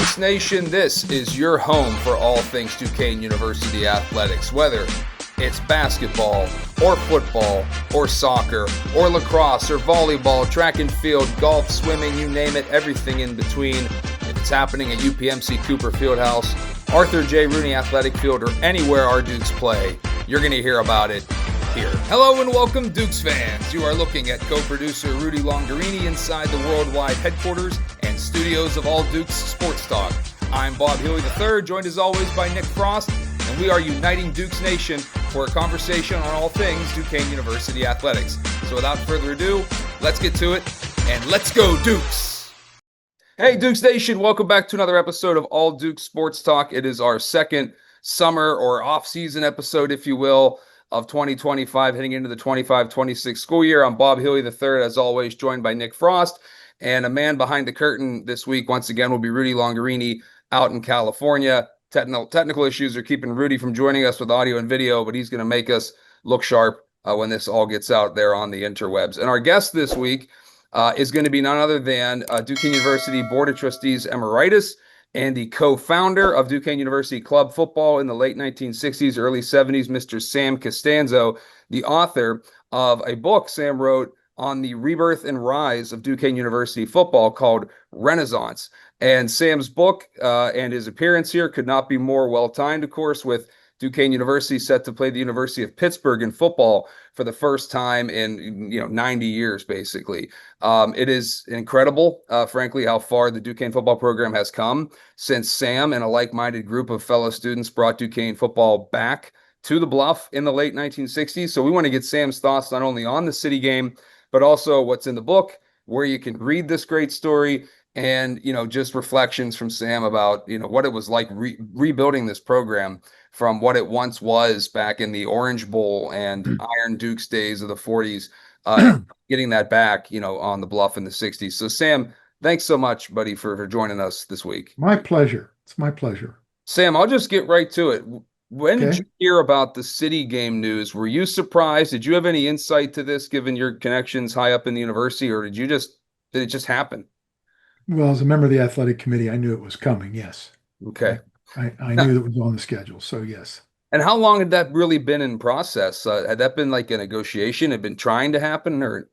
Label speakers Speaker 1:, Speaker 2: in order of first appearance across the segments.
Speaker 1: Dukes Nation, this is your home for all things Duquesne University athletics, whether it's basketball or football or soccer or lacrosse or volleyball, track and field, golf, swimming, you name it, everything in between. If it's happening at UPMC Cooper Fieldhouse, Arthur J. Rooney Athletic Field, or anywhere our Dukes play, you're going to hear about it here. Hello and welcome, Dukes fans. You are looking at co-producer Rudy Longarini inside the worldwide headquarters and studios of All Dukes Sports Talk. I'm Bob Huey III, joined as always by Nick Frost, and we are uniting Dukes Nation for a conversation on all things Duquesne University athletics. So without further ado, let's get to it, and let's go Dukes! Hey Dukes Nation, welcome back to another episode of All Dukes Sports Talk. It is our second summer or off-season episode, if you will, of 2025, heading into the 25-26 school year. I'm Bob Huey III, as always, joined by Nick Frost. And a man behind the curtain this week, once again, will be Rudy Longarini out in California. Technical issues are keeping Rudy from joining us with audio and video, but he's going to make us look sharp when this all gets out there on the interwebs. And our guest this week is going to be none other than Duquesne University Board of Trustees Emeritus and the co-founder of Duquesne University Club Football in the late 1960s, early 70s, Mr. Sam Costanzo, the author of a book Sam wrote on the rebirth and rise of Duquesne University football called Renaissance. And Sam's book and his appearance here could not be more well-timed, of course, with Duquesne University set to play the University of Pittsburgh in football for the first time in 90 years, basically. It is incredible, frankly, how far the Duquesne football program has come since Sam and a like-minded group of fellow students brought Duquesne football back to the Bluff in the late 1960s. So we want to get Sam's thoughts not only on the city game, but also what's in the book, where you can read this great story, and just reflections from Sam about what it was like rebuilding this program from what it once was back in the Orange Bowl and Iron Dukes days of the 40s, getting that back on the Bluff in the 60s. So Sam, thanks so much, buddy, for joining us this week.
Speaker 2: My pleasure. It's my pleasure.
Speaker 1: Sam, I'll just get right to it. When did you hear about the city game news? Were you surprised? Did you have any insight to this, given your connections high up in the university, or did it just happen?
Speaker 2: Well, as a member of the athletic committee, I knew it was coming. Yes.
Speaker 1: Okay.
Speaker 2: I knew that it was on the schedule. So yes.
Speaker 1: And how long had that really been in process? Had that been like a negotiation? Had been trying to happen, or?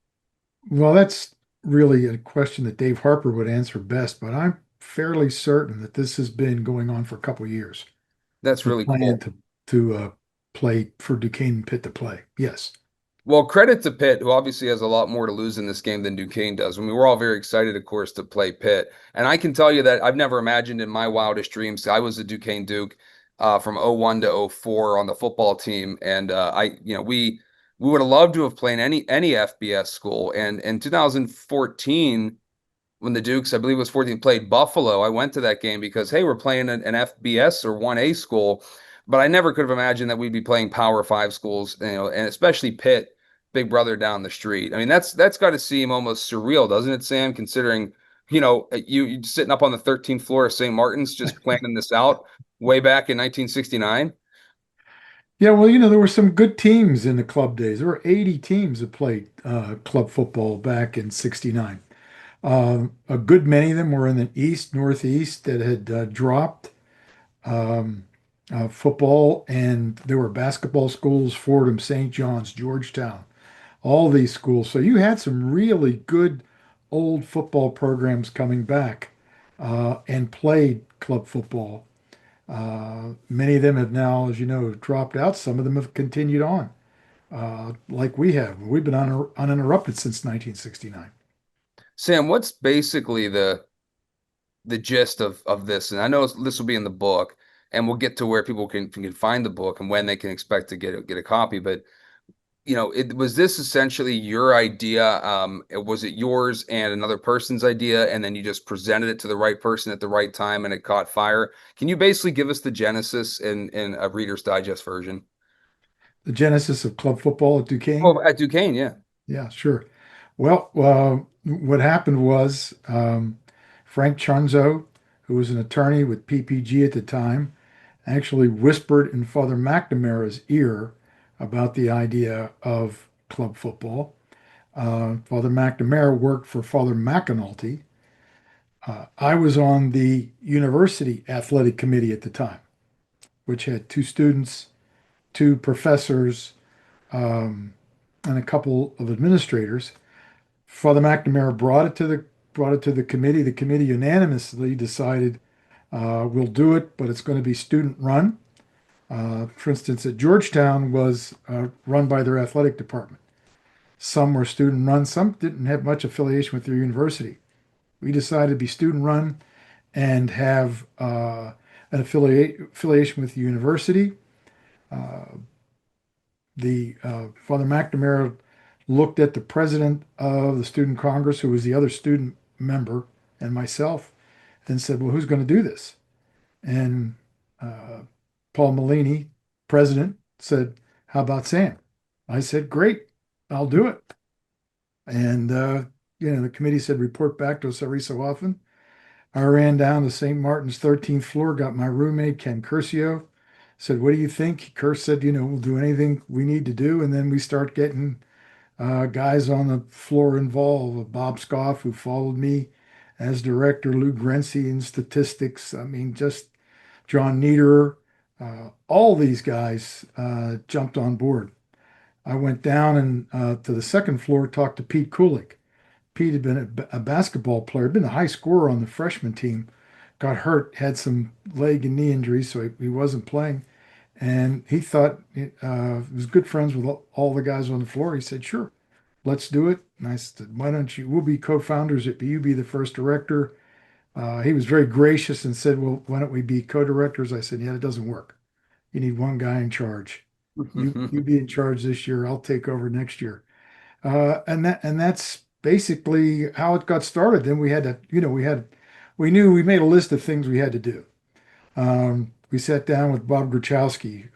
Speaker 2: Well, that's really a question that Dave Harper would answer best, but I'm fairly certain that this has been going on for a couple of years.
Speaker 1: That's really cool.
Speaker 2: To play for Duquesne-Pitt to play. Yes.
Speaker 1: Well, credit to Pitt, who obviously has a lot more to lose in this game than Duquesne does. I mean, we're all very excited, of course, to play Pitt. And I can tell you that I've never imagined in my wildest dreams. I was a Duquesne Duke from 01 to 04 on the football team. And we would have loved to have played any FBS school. And in 2014, when the Dukes, I believe it was 14, played Buffalo, I went to that game because, hey, we're playing an FBS or 1A school. But I never could have imagined that we'd be playing Power 5 schools, and especially Pitt, big brother down the street. I mean, that's got to seem almost surreal, doesn't it, Sam, considering, you sitting up on the 13th floor of St. Martin's just planning this out way back in 1969?
Speaker 2: Yeah, well, there were some good teams in the club days. There were 80 teams that played club football back in 69. A good many of them were in the East, Northeast that had dropped football, and there were basketball schools, Fordham, St. John's, Georgetown, all these schools. So you had some really good old football programs coming back and played club football. Many of them have now, as you know, dropped out. Some of them have continued on, like we have. We've been uninterrupted since 1969.
Speaker 1: Sam, what's basically the gist of this? And I know this will be in the book, and we'll get to where people can find the book and when they can expect to get a copy. But was this essentially your idea? Was it yours and another person's idea, and then you just presented it to the right person at the right time and it caught fire? Can you basically give us the genesis in a Reader's Digest version?
Speaker 2: The genesis of club football at Duquesne?
Speaker 1: Oh, at Duquesne, yeah.
Speaker 2: Yeah, sure. Well, what happened was Frank Chunzo, who was an attorney with PPG at the time, actually whispered in Father McNamara's ear about the idea of club football. Father McNamara worked for Father McAnulty, I was on the university athletic committee at the time, which had two students, two professors, um, and a couple of administrators. Father McNamara brought it to the committee. The committee unanimously decided we'll do it, but it's going to be student run. For instance, at Georgetown was run by their athletic department. Some were student run, some didn't have much affiliation with their university. We decided to be student run and have an affiliation with the university. Uh, the Father McNamara looked at the president of the student congress, who was the other student member, and myself, and said, "Well, who's going to do this?" And uh, Paul Malini, president, said, "How about Sam?" I said, "Great, I'll do it." And the committee said, "Report back to us every so often." I ran down to St. Martin's 13th floor, got my roommate, Ken Curcio, said, "What do you think?" Kurt said, "We'll do anything we need to do." And then we start getting guys on the floor involved. Bob Scoff, who followed me as director, Lou Grenzi in statistics. I mean, just John Niederer, all these guys jumped on board. I went down and to the second floor, talked to Pete Kulik. Pete had been a basketball player, been a high scorer on the freshman team, got hurt, had some leg and knee injuries, so he wasn't playing. And he thought he was good friends with all the guys on the floor. He said, "Sure, let's do it." And I said, "Why don't you? We'll be co-founders. You be the first director." He was very gracious and said, "Well, why don't we be co-directors?" I said, "Yeah, it doesn't work. You need one guy in charge. You be in charge this year. I'll take over next year." And that's basically how it got started. Then we had to, we knew we made a list of things we had to do. We sat down with Bob Gruchowski.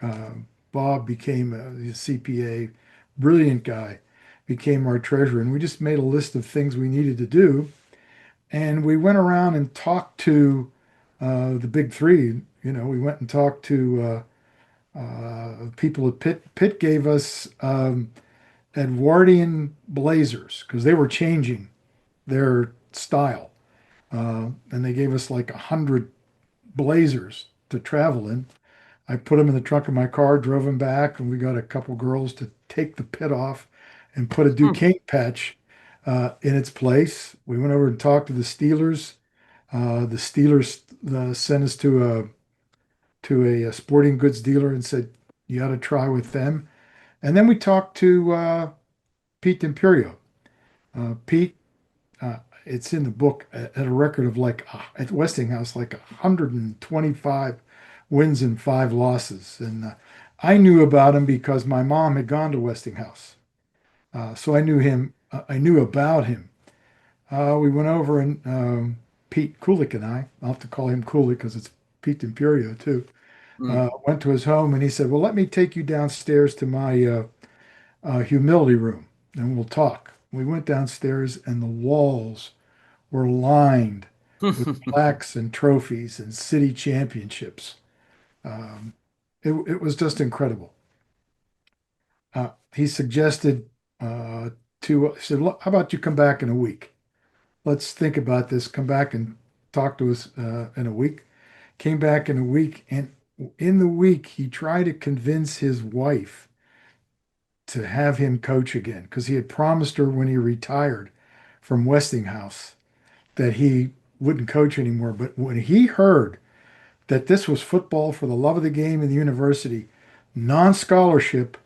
Speaker 2: Bob became a CPA, brilliant guy, became our treasurer, and we just made a list of things we needed to do. And we went around and talked to the big three. We went and talked to people at Pitt. Pitt gave us Edwardian blazers because they were changing their style. And they gave us like 100 blazers to travel in. I put them in the trunk of my car, drove them back, and we got a couple girls to take the pit off and put a Duquesne patch in its place. We went over and talked to the Steelers. The Steelers sent us to a sporting goods dealer and said, "You ought to try with them." And then we talked to Pete Imperio. Pete, it's in the book at a record of like at Westinghouse, like 125 wins and five losses. And I knew about him because my mom had gone to Westinghouse. So I knew him, I knew about him. We went over and Pete Kulik and I'll have to call him Kulik because it's Pete Imperio too, went to his home and he said, "Well, let me take you downstairs to my humility room and we'll talk." We went downstairs and the walls were lined with plaques and trophies and city championships. Um, it was just incredible. He suggested he said, "Look, how about you come back in a week? Let's think about this. Come back and talk to us in a week." Came back in a week, and in the week, he tried to convince his wife to have him coach again because he had promised her when he retired from Westinghouse that he wouldn't coach anymore. But when he heard that this was football for the love of the game in the university, non-scholarship,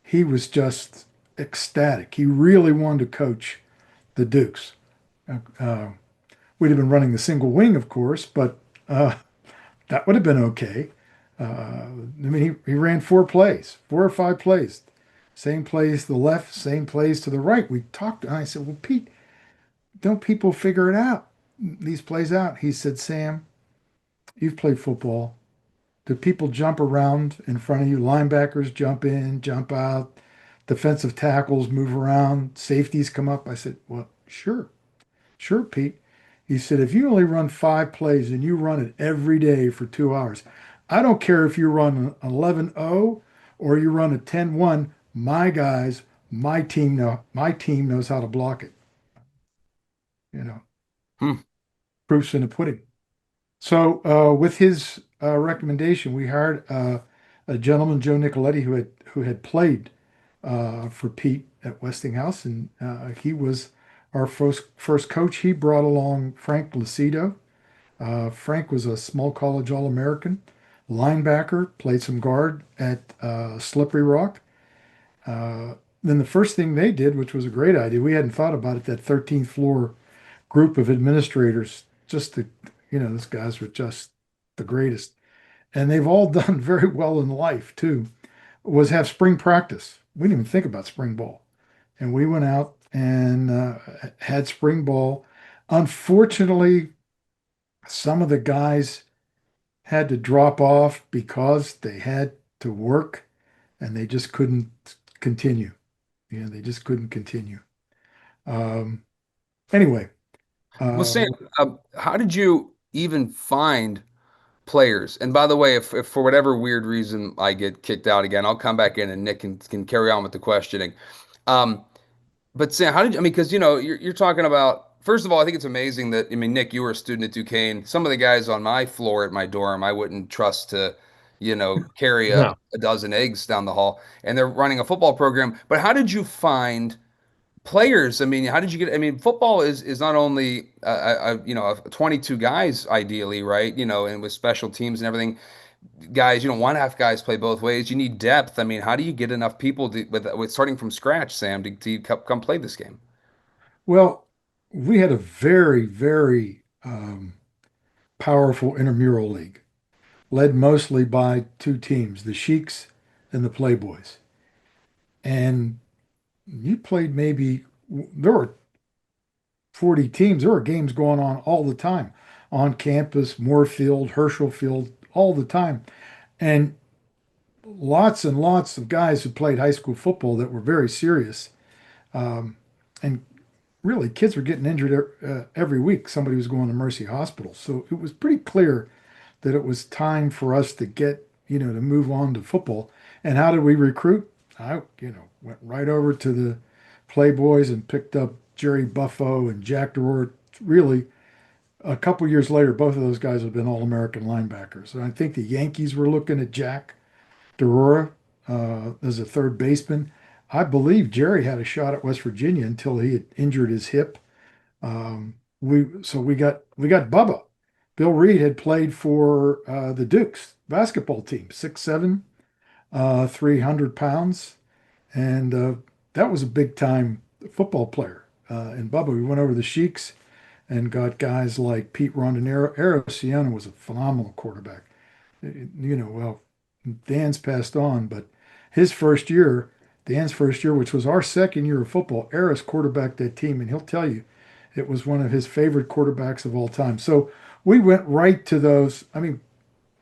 Speaker 2: he was just ecstatic. He really wanted to coach the Dukes. Uh, we'd have been running the single wing, of course, but that would have been okay. I mean, he ran 4 plays, 4 or 5 plays, same plays to the left, same plays to the right. We talked, and I said, "Well, Pete, don't people figure it out, these plays out?" He said, "Sam, you've played football. Do people jump around in front of you? Linebackers jump in, jump out, defensive tackles move around, safeties come up." I said, "Well, sure, sure, Pete." He said, "If you only run 5 plays and you run it every day for 2 hours, I don't care if you run an 11-0 or you run a 10-1. My guys, my team knows how to block it." You know, proof's in the pudding. So, with his recommendation, we hired a gentleman, Joe Nicoletti, who had played for Pete at Westinghouse, and he was our first coach. He brought along Frank Lucido. Frank was a small college All-American, linebacker, played some guard at Slippery Rock. Then the first thing they did, which was a great idea, we hadn't thought about it, that 13th floor group of administrators, those guys were just the greatest. And they've all done very well in life too, was have spring practice. We didn't even think about spring ball. And we went out and had spring ball. Unfortunately, some of the guys had to drop off because they had to work and they just couldn't continue. They just couldn't continue. Um, anyway,
Speaker 1: Well,
Speaker 2: uh,
Speaker 1: Sam, how did you even find players? And by the way, if for whatever weird reason I get kicked out again, I'll come back in and Nick can carry on with the questioning. Um, but Sam, how did you, I mean, because you're talking about, first of all, I think it's amazing that, I mean, Nick, you were a student at Duquesne. Some of the guys on my floor at my dorm, I wouldn't trust to, carry
Speaker 3: No.
Speaker 1: a dozen eggs down the hall, and they're running a football program. But how did you find players? I mean, how did you get? I mean, football is not only 22 guys ideally, right? And with special teams and everything, guys, you don't want to have guys play both ways. You need depth. I mean, how do you get enough people with starting from scratch, Sam, to come play this game?
Speaker 2: well, we had a very, very powerful intramural league, led mostly by two teams, the Sheiks and the Playboys. And you played there were 40 teams. There were games going on all the time on campus, Moorfield, Herschel Field, all the time. And lots and lots of guys who played high school football that were very serious. Um, and really, kids were getting injured every week. Somebody was going to Mercy Hospital. So it was pretty clear that it was time for us to to move on to football. And how did we recruit? I went right over to the Playboys and picked up Jerry Buffo and Jack DeRoer. Really, a couple years later, both of those guys have been All-American linebackers. And I think the Yankees were looking at Jack DeRoer as a third baseman. I believe Jerry had a shot at West Virginia until he had injured his hip. We got Bubba. Bill Reed had played for the Dukes basketball team, 6'7", 300 pounds, and that was a big time football player. And Bubba, we went over the Sheiks and got guys like Pete Rondinero. Siena was a phenomenal quarterback. Well, Dan's passed on, but his first year, Dan's first year, which was our second year of football, Eris quarterbacked that team, and he'll tell you it was one of his favorite quarterbacks of all time. So we went right to those. I mean,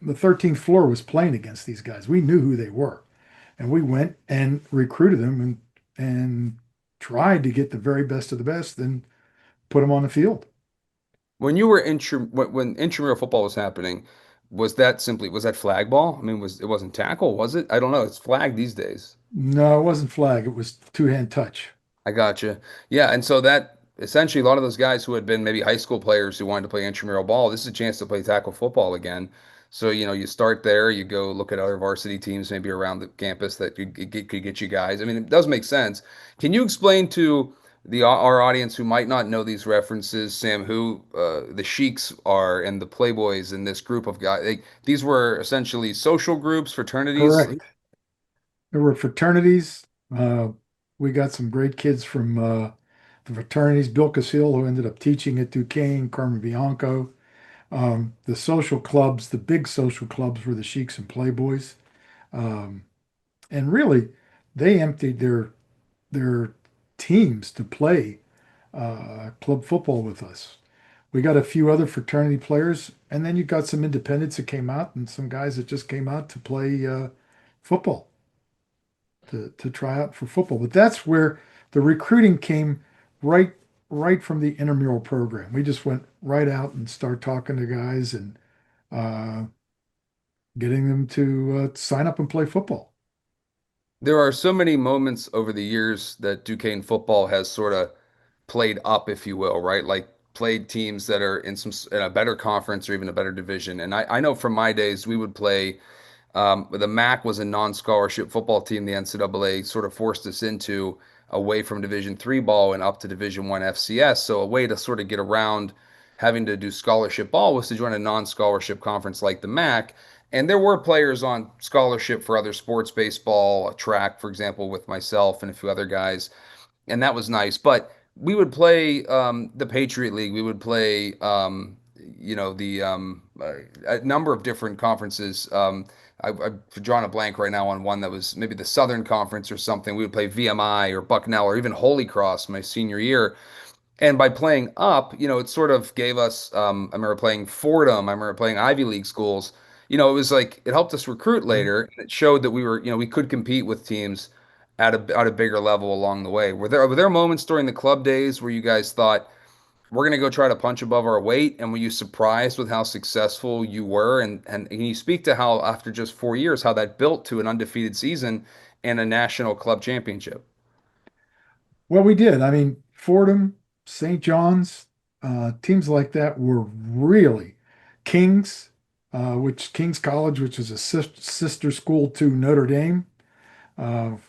Speaker 2: the 13th floor was playing against these guys. We knew who they were, and we went and recruited them and tried to get the very best of the best and put them on the field.
Speaker 1: When you were when intramural football was happening, was that flag ball? I mean, it wasn't tackle, was it? I don't know. It's flag these days.
Speaker 2: No, it wasn't flag. It was two-hand touch.
Speaker 1: I gotcha. Yeah, and so that essentially a lot of those guys who had been maybe high school players who wanted to play intramural ball, this is a chance to play tackle football again. So, you start there, you go look at other varsity teams maybe around the campus that could get you guys. I mean, it does make sense. Can you explain to our audience who might not know these references, Sam, who the Sheiks are and the Playboys and this group of guys? These were essentially social groups, fraternities.
Speaker 2: Correct. There were fraternities. We got some great kids from the fraternities. Bill Casil, who ended up teaching at Duquesne, Carmen Bianco. The social clubs, the big social clubs were the Sheiks and Playboys. Um, and really, they emptied their teams to play club football with us. We got a few other fraternity players, and then you got some independents that came out and some guys that just came out to play football, to try out for football. But that's where the recruiting came right right from the intramural program. We just went right out and start talking to guys and uh, getting them to sign up and play football.
Speaker 1: There are so many moments over the years that Duquesne football has sort of played up, if you will, right? Like played teams that are in a better conference or even a better division. And I know from my days we would play. The MAC was a non-scholarship football team. The NCAA sort of forced us into away from Division III ball and up to Division I FCS. So a way to sort of get around having to do scholarship ball was to join a non-scholarship conference like the MAC. And there were players on scholarship for other sports, baseball, track, for example, with myself and a few other guys, and that was nice. But we would play the Patriot League. We would play, a number of different conferences. I've drawn a blank right now on one that was maybe the Southern Conference or something. We would play VMI or Bucknell or even Holy Cross my senior year. And by playing up, it sort of gave us. I remember playing Fordham. I remember playing Ivy League schools. It was like it helped us recruit
Speaker 2: Right.
Speaker 1: later. And it showed that we could compete with teams at a bigger level along the way. Were there moments during the club days where you guys thought we're gonna go try to punch above our weight? And were you surprised with how successful you were? And can you speak to how after just 4 years, how that built to an undefeated season and a national club championship?
Speaker 2: Well, we did. I mean, Fordham, St. John's, teams like that were really Kings, which King's College, which is a sister school to Notre Dame.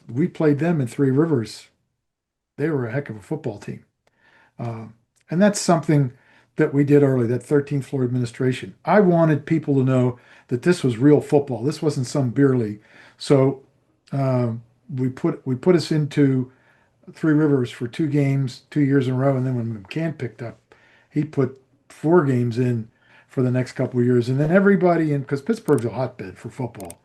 Speaker 2: We played them in Three Rivers. They were a heck of a football team. Uh, and that's something that we did early, that 13th floor administration. I wanted people to know that this was real football. This wasn't some beer league. So we put us into Three Rivers for 2 games, 2 years in a row, and then when McCann picked up, he put 4 games in for the next couple of years, and then everybody in because Pittsburgh's a hotbed for football.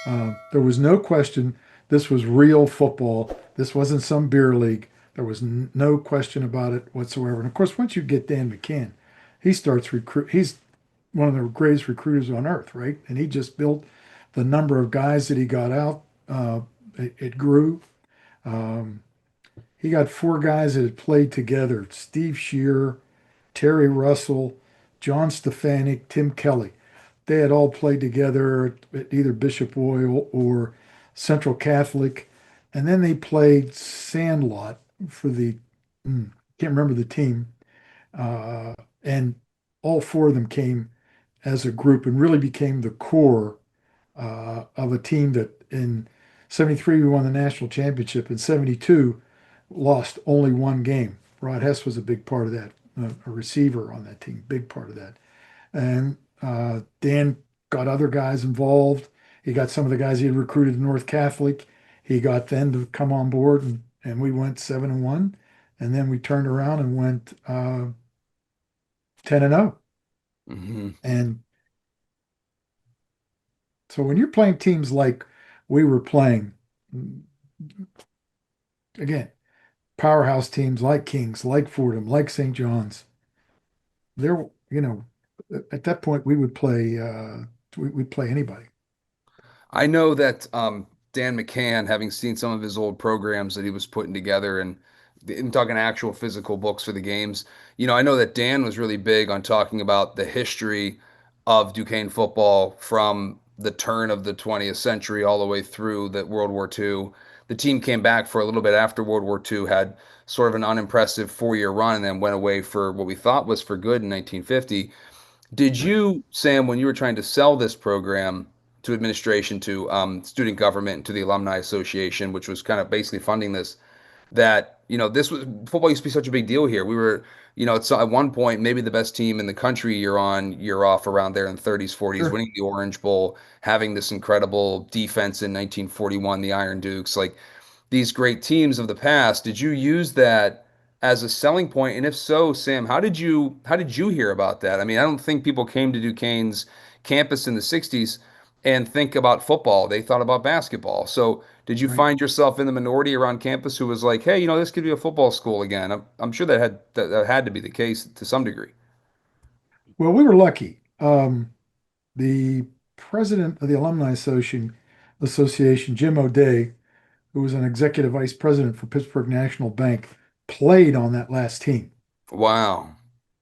Speaker 2: There was no question this was real football. This wasn't some beer league. There was no question about it whatsoever. And of course, once you get Dan McCann, he starts recruit. He's one of the greatest recruiters on earth, right? And he just built the number of guys that he got out. It grew. Um, he got 4 guys that had played together: Steve Shear, Terry Russell, John Stefanik, Tim Kelly. They had all played together at either Bishop Royal or Central Catholic. And then they played Sandlot for can't remember the team. Uh, and all 4 of them came as a group and really became the core of a team that in 73 we won the national championship. In 72 lost only 1 game. Rod Hess was a big part of that, a receiver on that team, big part of that. And Dan got other guys involved. He got some of the guys he had recruited to North Catholic. He got them to come on board, and we went 7-1. And then we turned around and went 10-0.
Speaker 1: Hmm.
Speaker 2: And so when you're playing teams like we were playing, again, powerhouse teams like Kings, like Fordham, like St. John's, there, at that point we'd play anybody.
Speaker 1: I know that Dan McCann, having seen some of his old programs that he was putting together and in talking actual physical books for the games, I know that Dan was really big on talking about the history of Duquesne football from the turn of the 20th century all the way through the World War II. The team came back for a little bit after World War II, had sort of an unimpressive 4 year run, and then went away for what we thought was for good in 1950. Did
Speaker 2: Right.
Speaker 1: you, Sam, when you were trying to sell this program to administration, to student government, to the Alumni Association, which was kind of basically funding this, that this was football used to be such a big deal here. We were, it's at one point maybe the best team in the country year on, year off around there in the 30s, 40s,
Speaker 2: Sure.
Speaker 1: winning the Orange Bowl, having this incredible defense in 1941, the Iron Dukes. Like these great teams of the past. Did you use that as a selling point? And if so, Sam, how did you hear about that? I mean, I don't think people came to Duquesne's campus in the 60s and think about football. They thought about basketball. So did you
Speaker 2: Right.
Speaker 1: find yourself in the minority around campus who was like, hey, this could be a football school again? I'm sure that had to be the case to some degree.
Speaker 2: Well, we were lucky. The president of the Alumni Association, Jim O'Day, who was an executive vice president for Pittsburgh National Bank, played on that last team.
Speaker 1: Wow.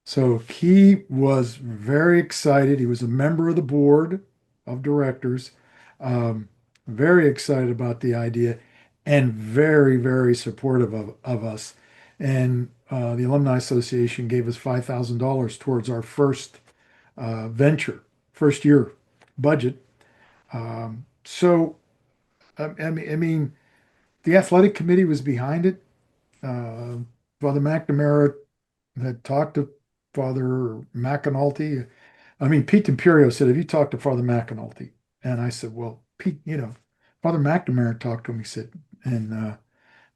Speaker 2: So he was very excited. He was a member of the board of directors, um, very excited about the idea and very, very supportive of us. And the Alumni Association gave us $5,000 towards our first venture, first year budget. So, the athletic committee was behind it. Uh, Father McNamara had talked to Father McAnulty. I mean, Pete Imperio said, "Have you talked to Father McAnulty?" And I said, "Well, Pete, Father McNamara talked to him." He said, and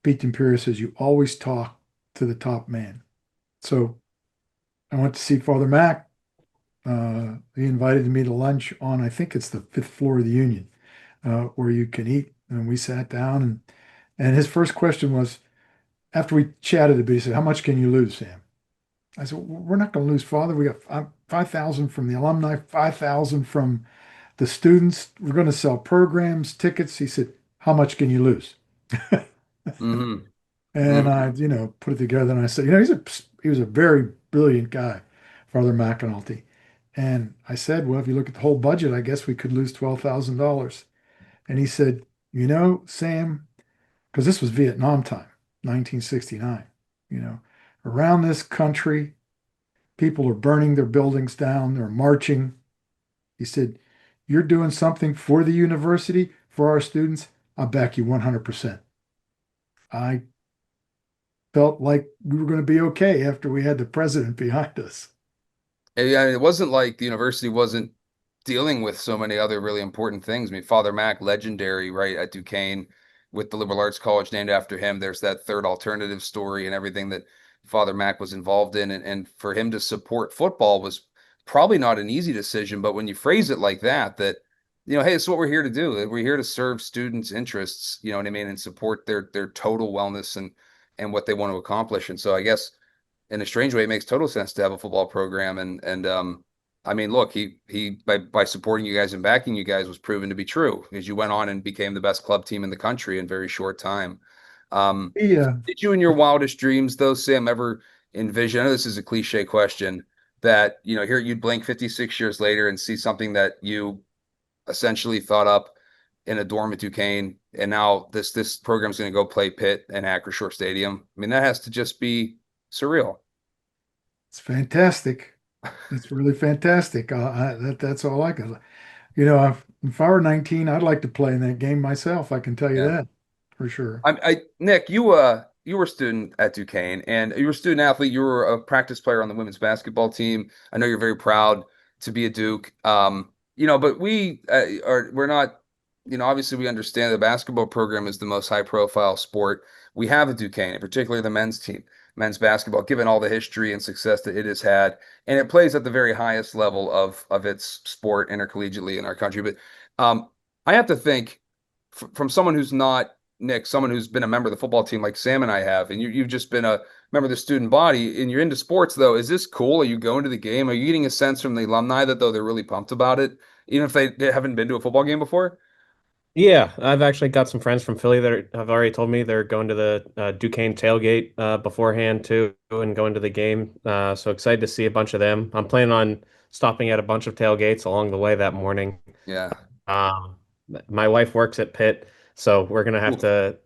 Speaker 2: Pete Imperio says, "You always talk to the top man." So I went to see Father Mac. He invited me to lunch on, I think it's the fifth floor of the Union, where you can eat. And we sat down, and his first question was, after we chatted a bit, he said, "How much can you lose, Sam?" I said, "We're not going to lose, Father. We got 5,000 from the alumni, 5,000 from the students. We're going to sell programs, tickets." He said, "How much can you lose?"
Speaker 1: Mm-hmm.
Speaker 2: And
Speaker 1: Mm-hmm.
Speaker 2: I, put it together, and I said, he was a very brilliant guy, Father McAnulty. And I said, "Well, if you look at the whole budget, I guess we could lose $12,000." And he said, "Sam," because this was Vietnam time, 1969, around this country, people are burning their buildings down, they're marching. He said, "You're doing something for the university, for our students. I'll back you 100%. I felt like we were going to be okay after we had the president behind us.
Speaker 1: And, yeah, it wasn't like the university wasn't dealing with so many other really important things. I mean, Father Mac, legendary, right, at Duquesne with the liberal arts college named after him. There's that third alternative story and everything that Father Mac was involved in. And for him to support football was probably not an easy decision. But when you phrase it like that, hey, it's what we're here to do. We're here to serve students' interests, you know what I mean, and support their total wellness and what they want to accomplish. And so I guess in a strange way, it makes total sense to have a football program. And I mean, look, he by supporting you guys and backing you guys was proven to be true because you went on and became the best club team in the country in very short time.
Speaker 2: Yeah,
Speaker 1: Did you, in your wildest dreams, though, Sam, ever envision? I know this is a cliche question that here you'd blink 56 years later and see something that you essentially thought up in a dorm at Duquesne, and now this program's going to go play Pitt and Acrisure Stadium. I mean, that has to just be surreal.
Speaker 2: it's fantastic. It's really fantastic. That's all I can. If I were 19, I'd like to play in that game myself. I can tell you
Speaker 1: Yeah.
Speaker 2: that for sure.
Speaker 1: Nick, you were a student at Duquesne and you were a student athlete. You were a practice player on the women's basketball team. I know you're very proud to be a Duke. But we're not, obviously we understand the basketball program is the most high profile sport we have at Duquesne, and particularly the men's team, men's basketball, given all the history and success that it has had. And it plays at the very highest level of its sport intercollegiately in our country. But I have to think from someone who's not Nick, someone who's been a member of the football team like Sam and I have, and you've just been a member of the student body, and you're into sports though. Is this cool? Are you going to the game? Are you getting a sense from the alumni that though they're really pumped about it, even if they haven't been to a football game before?
Speaker 3: Yeah, I've actually got some friends from Philly that have already told me they're going to the Duquesne tailgate beforehand too, and going to the game. So excited to see a bunch of them. I'm planning on stopping at a bunch of tailgates along the way that morning.
Speaker 1: Yeah.
Speaker 3: Um, my wife works at Pitt, so we're gonna have
Speaker 1: Oof.
Speaker 3: to.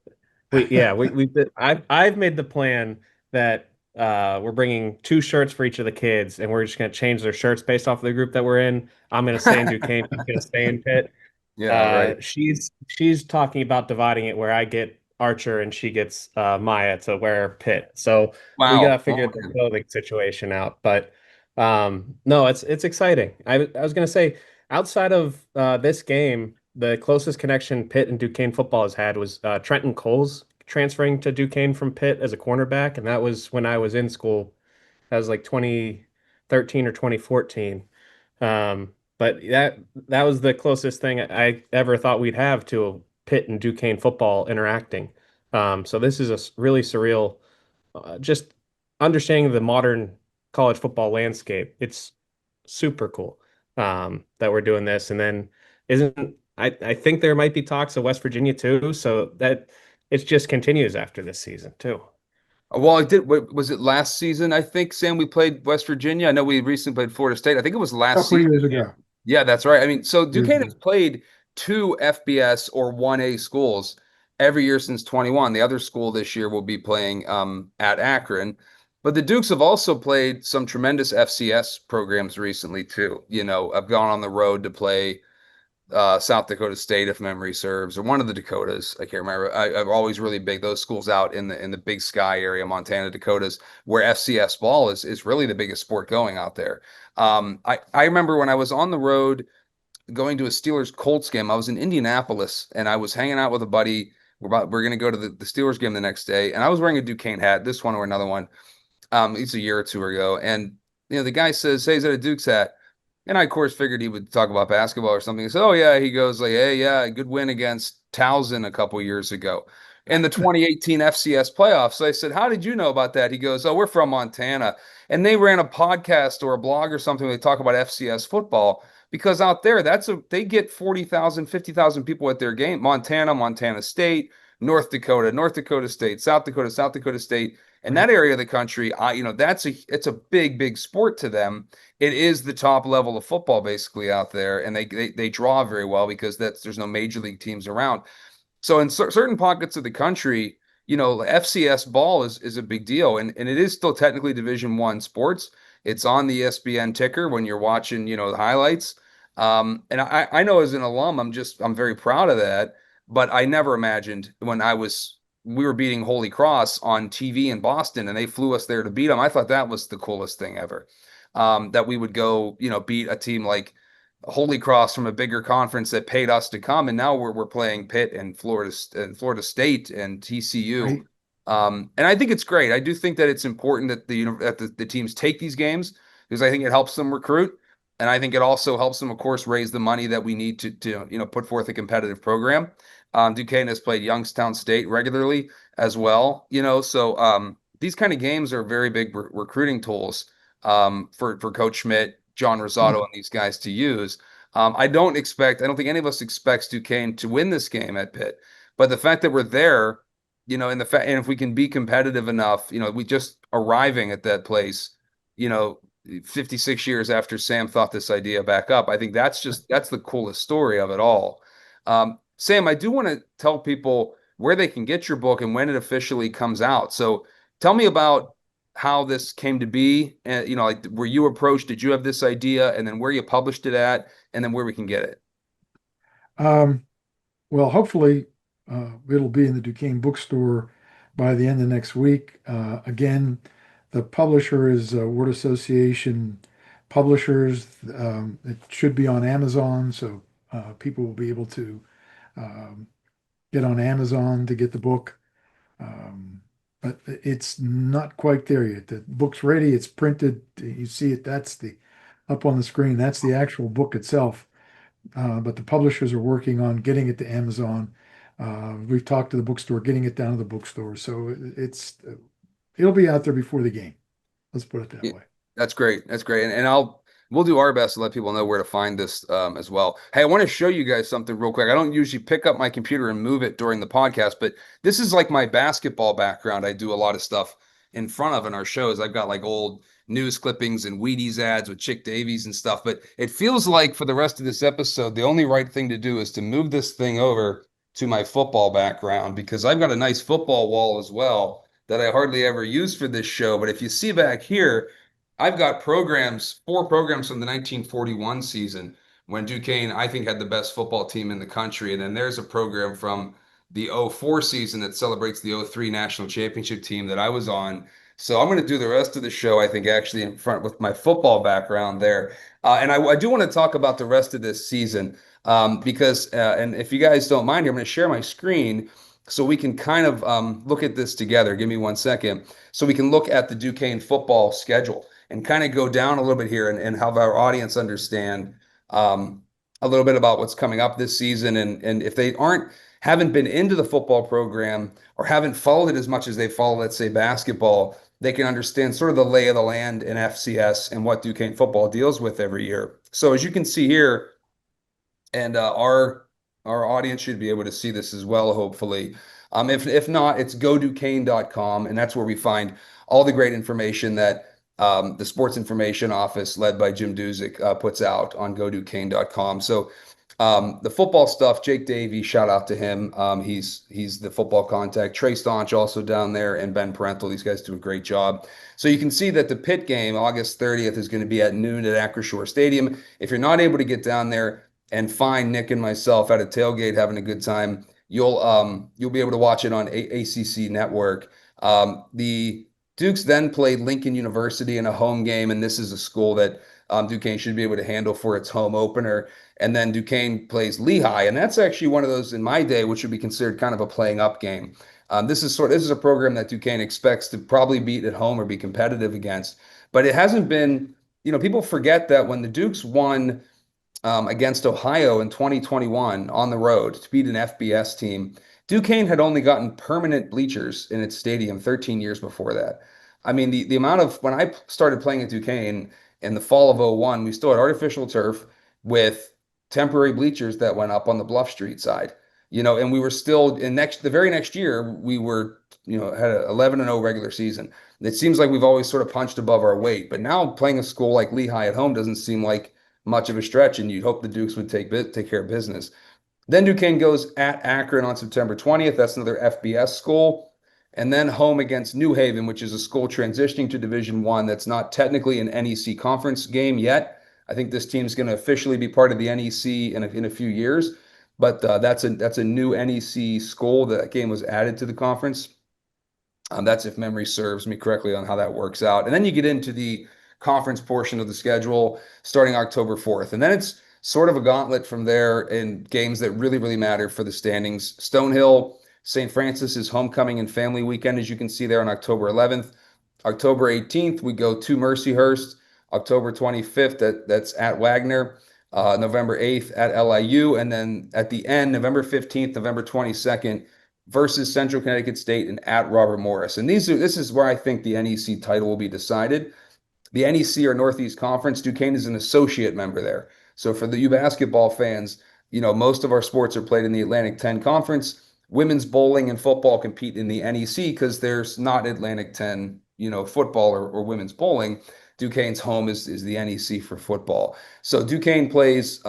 Speaker 3: I've made the plan that we're bringing two shirts for each of the kids, and we're just gonna change their shirts based off of the group that we're in. I'm gonna stay in Duquesne. She's gonna stay in Pitt.
Speaker 1: Yeah, right.
Speaker 3: She's talking about dividing it where I get Archer and she gets Maya to wear Pitt. So we gotta
Speaker 1: Wow.
Speaker 3: figure the clothing situation out. But no, it's exciting. I was gonna say outside of this game, the closest connection Pitt and Duquesne football has had was Trenton Coles transferring to Duquesne from Pitt as a cornerback, and that was when I was in school. That was like 2013 or 2014. But that was the closest thing I ever thought we'd have to a Pitt and Duquesne football interacting. So this is really surreal, just understanding the modern college football landscape. It's super cool that we're doing this. And then isn't I think there might be talks of West Virginia too, so that it just continues after this season too.
Speaker 1: Well, I did. Was it last season? I think, Sam, we played West Virginia. I know we recently played Florida State. I think it was
Speaker 2: A
Speaker 1: last
Speaker 2: couple of
Speaker 1: season.
Speaker 2: years
Speaker 3: Yeah.
Speaker 2: ago.
Speaker 1: Yeah, that's right. I mean, so
Speaker 2: Years
Speaker 1: Duquesne
Speaker 2: ago.
Speaker 1: has played two FBS or 1A schools every year since 21. The other school this year will be playing at Akron. But the Dukes have also played some tremendous FCS programs recently too. I've gone on the road to play South Dakota State, if memory serves, or one of the Dakotas. I can't remember. I'm always really big. Those schools out in the Big Sky area, Montana, Dakotas, where FCS ball is really the biggest sport going out there. I remember when I was on the road going to a Steelers Colts game. I was in Indianapolis and I was hanging out with a buddy. We're going to go to the Steelers game the next day, and I was wearing a Duquesne hat. This one or another one. It's a year or two ago, and the guy says, "Hey, is that a Dukes hat?" And I, of course, figured he would talk about basketball or something. He said, "Oh yeah." He goes like, "Hey, yeah, good win against Towson a couple years ago in the 2018 FCS playoffs." So I said, "How did you know about that?" He goes, "Oh, we're from Montana, and they ran a podcast or a blog or something. Where they talk about FCS football because out there, they get 40,000, 50,000 people at their game. Montana, Montana State, North Dakota, North Dakota State, South Dakota, South Dakota State." In that area of the country, it's a big, big sport to them. It is the top level of football basically out there, and they draw very well because there's no major league teams around. So in certain pockets of the country, FCS ball is a big deal, and it is still technically Division I sports. It's on the ESPN ticker when you're watching, the highlights. And I know as an alum, I'm very proud of that. But I never imagined when we were beating Holy Cross on TV in Boston, and they flew us there to beat them. I thought that was the coolest thing ever. That we would go, beat a team like Holy Cross from a bigger conference that paid us to come, and now we're playing Pitt and Florida State and TCU.
Speaker 2: Right.
Speaker 1: And I think it's great. I do think that it's important that the teams take these games because I think it helps them recruit, and I think it also helps them, of course, raise the money that we need to put forth a competitive program. Duquesne has played Youngstown State regularly as well, so these kind of games are very big recruiting tools for Coach Schmidt, John Rosado, and these guys to use. I don't think any of us expects Duquesne to win this game at Pitt, but the fact that we're there, and and if we can be competitive enough, we just arriving at that place, 56 years after Sam thought this idea back up, I think that's the coolest story of it all. Sam, I do want to tell people where they can get your book and when it officially comes out. So tell me about how this came to be, and like were you approached? Did you have this idea, and then where you published it at, and then where we can get it?
Speaker 2: Well, hopefully, it'll be in the Duquesne bookstore by the end of next week. Again, the publisher is Word Association Publishers. It should be on Amazon, so people will be able to get on Amazon to get the book. But it's not quite there yet. The book's ready. It's printed. You see it. That's the up on the screen. That's the actual book itself. But the publishers are working on getting it to Amazon. We've talked to the bookstore, getting it down to the bookstore. So it'll be out there before the game. Let's put it that way.
Speaker 1: That's great. That's great. And we'll do our best to let people know where to find this as well. Hey, I want to show you guys something real quick. I don't usually pick up my computer and move it during the podcast, but this is like my basketball background. I do a lot of stuff in front of in our shows. I've got like old news clippings and Wheaties ads with Chick Davies and stuff, but it feels like for the rest of this episode, the only right thing to do is to move this thing over to my football background because I've got a nice football wall as well that I hardly ever use for this show. But if you see back here, I've got four programs from the 1941 season when Duquesne, I think, had the best football team in the country. And then there's a program from the '04 season that celebrates the '03 national championship team that I was on. So I'm going to do the rest of the show, I think, actually in front with my football background there. And I do want to talk about the rest of this season because, and if you guys don't mind here, I'm going to share my screen so we can kind of look at this together. Give me 1 second. So we can look at the Duquesne football schedule and kind of go down a little bit here and have our audience understand a little bit about what's coming up this season. And if they haven't been into the football program or haven't followed it as much as they follow, let's say, basketball, they can understand sort of the lay of the land in FCS and what Duquesne football deals with every year. So as you can see here, and our audience should be able to see this as well, hopefully. If not, it's goduquesne.com, and that's where we find all the great information that the Sports Information Office, led by Jim Duzick, puts out on goduquesne.com. So The football stuff, Jake Davey, shout out to him. He's the football contact. Trey Staunch also down there, and Ben Parental. These guys do a great job. So you can see that the Pitt game, August 30th, is going to be at noon at Acrisure Stadium. If you're not able to get down there and find Nick and myself at a tailgate having a good time, you'll be able to watch it on ACC Network. The Dukes then played Lincoln University in a home game, and this is a school that Duquesne should be able to handle for its home opener. And then Duquesne plays Lehigh, and that's actually one of those in my day, which would be considered kind of a playing up game. This is a program that Duquesne expects to probably beat at home or be competitive against, but it hasn't been. People forget that when the Dukes won against Ohio in 2021 on the road to beat an FBS team, Duquesne had only gotten permanent bleachers in its stadium 13 years before that. I mean, the amount of when I started playing at Duquesne in the fall of '01, we still had artificial turf with temporary bleachers that went up on the Bluff Street side. And we were still in the very next year, we were, had an 11-0 regular season. It seems like we've always sort of punched above our weight, but now playing a school like Lehigh at home doesn't seem like much of a stretch, and you'd hope the Dukes would take care of business. Then Duquesne goes at Akron on September 20th. That's another FBS school. And then home against New Haven, which is a school transitioning to Division I that's not technically an NEC conference game yet. I think this team's going to officially be part of the NEC in a few years, but that's a new NEC school. That game was added to the conference. That's if memory serves me correctly on how that works out. And then you get into the conference portion of the schedule starting October 4th. And then it's sort of a gauntlet from there in games that really, really matter for the standings. Stonehill, St. Francis is homecoming and family weekend, as you can see there on October 11th. October 18th, we go to Mercyhurst. October 25th, that's at Wagner. November 8th at LIU. And then at the end, November 15th, November 22nd, versus Central Connecticut State and at Robert Morris. And this is where I think the NEC title will be decided. The NEC or Northeast Conference, Duquesne is an associate member there. So for the U basketball fans, most of our sports are played in the Atlantic 10 Conference. Women's bowling and football compete in the NEC because there's not Atlantic 10, football or women's bowling. Duquesne's home is the NEC for football. So Duquesne plays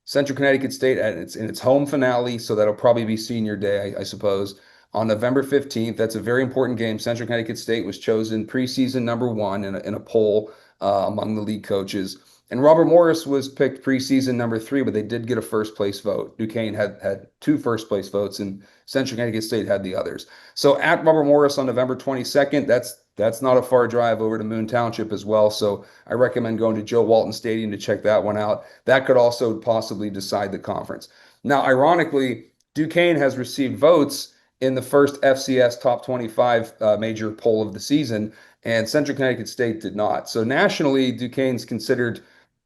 Speaker 1: Central Connecticut State in its home finale, so that'll probably be senior day, I suppose, on November 15th. That's a very important game. Central Connecticut State was chosen preseason #1 in a poll among the league coaches. And Robert Morris was picked preseason #3, but they did get a first place vote. Duquesne had 2 first place votes, and Central Connecticut State had the others. So at Robert Morris on November 22nd, that's not a far drive over to Moon Township as well. So I recommend going to Joe Walton Stadium to check that one out. That could also possibly decide the conference. Now, ironically, Duquesne has received votes in the first FCS Top 25 major poll of the season, and Central Connecticut State did not. So nationally, Duquesne's considered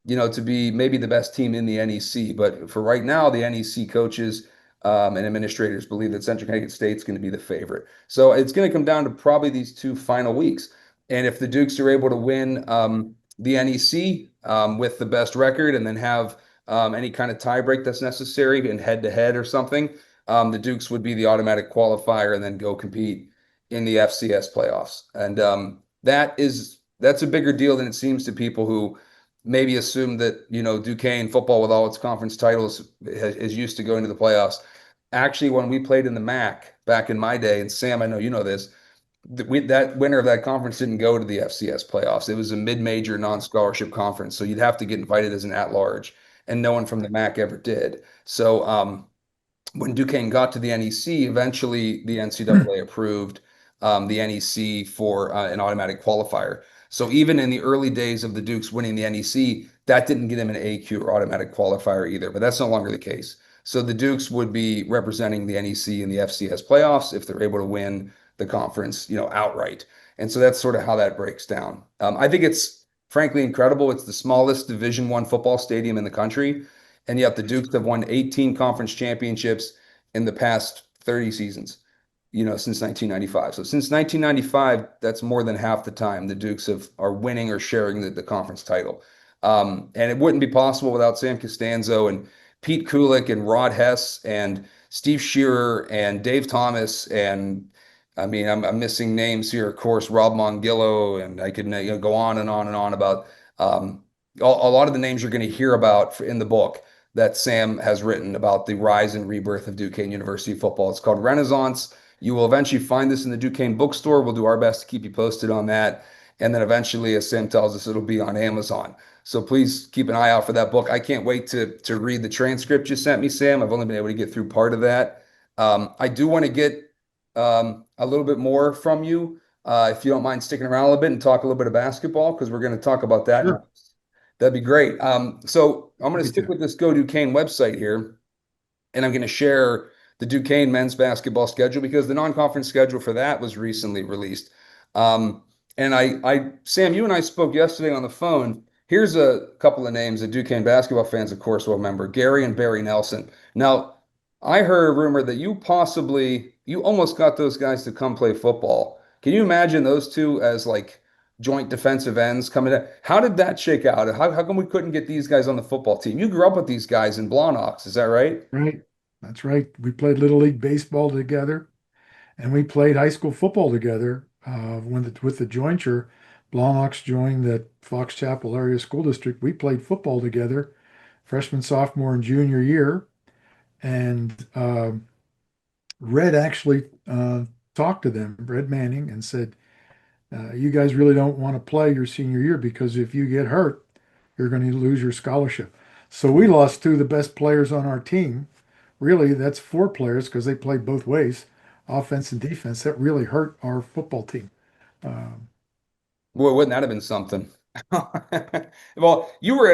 Speaker 1: to be maybe the best team in the NEC. But for right now, the NEC coaches and administrators believe that Central Connecticut State's going to be the favorite. So it's going to come down to probably these 2 final weeks. And if the Dukes are able to win the NEC with the best record and then have any kind of tiebreak that's necessary in head-to-head or something, the Dukes would be the automatic qualifier and then go compete in the FCS playoffs. And that's a bigger deal than it seems to people who maybe assume that, Duquesne football with all its conference titles is used to going to the playoffs. Actually, when we played in the MAC back in my day, and Sam, I know you know this, that winner of that conference didn't go to the FCS playoffs. It was a mid-major non-scholarship conference, so you'd have to get invited as an at-large, and no one from the MAC ever did. So when Duquesne got to the NEC, eventually the NCAA approved the NEC for an automatic qualifier. So even in the early days of the Dukes winning the NEC, that didn't get them an AQ or automatic qualifier either, but that's no longer the case. So the Dukes would be representing the NEC in the FCS playoffs if they're able to win the conference, outright. And so that's sort of how that breaks down. I think it's frankly incredible. It's the smallest Division I football stadium in the country, and yet the Dukes have won 18 conference championships in the past 30 seasons. Since 1995. So since 1995, that's more than half the time the Dukes are winning or sharing the conference title. And it wouldn't be possible without Sam Costanzo and Pete Kulik and Rod Hess and Steve Shearer and Dave Thomas. And I mean, I'm missing names here, of course, Rob Mongillo, and I could go on and on and on about a lot of the names you're going to hear about in the book. that Sam has written about the rise and rebirth of Duquesne University football. It's called Renaissance. You will eventually find this in the Duquesne bookstore. We'll do our best to keep you posted on that. And then eventually, as Sam tells us, it'll be on Amazon. So please keep an eye out for that book. I can't wait to read the transcript you sent me, Sam. I've only been able to get through part of that. I do want to get a little bit more from you, if you don't mind sticking around a little bit and talk a little bit of basketball, because we're going to talk about that
Speaker 2: Sure.
Speaker 1: next. That'd be great. So I'm going to
Speaker 2: Happy
Speaker 1: stick
Speaker 2: to.
Speaker 1: with this Go Duquesne website here, and I'm going to share the Duquesne men's basketball schedule because the non-conference schedule for that was recently released. Um, and Sam, you and I spoke yesterday on the phone. Here's a couple of names that Duquesne basketball fans, of course, will remember: Gary and Barry Nelson. Now, I heard a rumor that you almost got those guys to come play football. Can you imagine those two as like joint defensive ends coming in? How did that shake out? How come we couldn't get these guys on the football team? You grew up with these guys in Blawnox, is that right?
Speaker 2: Right. That's right. We played Little League baseball together, and we played high school football together. With the jointure, Blawnox joined the Fox Chapel Area School District. We played football together, freshman, sophomore, and junior year. And Red actually talked to them, Red Manning, and said, "You guys really don't want to play your senior year because if you get hurt, you're going to lose your scholarship." So we lost two of the best players on our team. Really, that's four players because they played both ways, offense and defense. That really hurt our football team. Um,
Speaker 1: Boy, wouldn't that have been something? Well, you were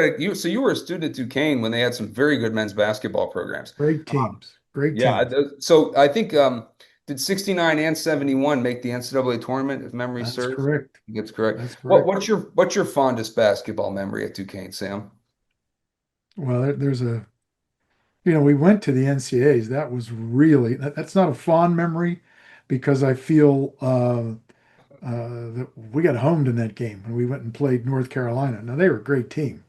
Speaker 1: a student at Duquesne when they had some very good men's basketball programs.
Speaker 2: Great teams, great
Speaker 1: Yeah,
Speaker 2: teams.
Speaker 1: so I think did 69 and 71 make the NCAA tournament, if memory
Speaker 2: That's
Speaker 1: serves? I
Speaker 2: correct.
Speaker 1: think it's correct.
Speaker 2: That's correct.
Speaker 1: What's your fondest basketball memory at Duquesne, Sam?
Speaker 2: Well, there's we went to the NCAAs. That was really, that's not a fond memory because I feel that we got homed in that game when we went and played North Carolina. Now, they were a great team.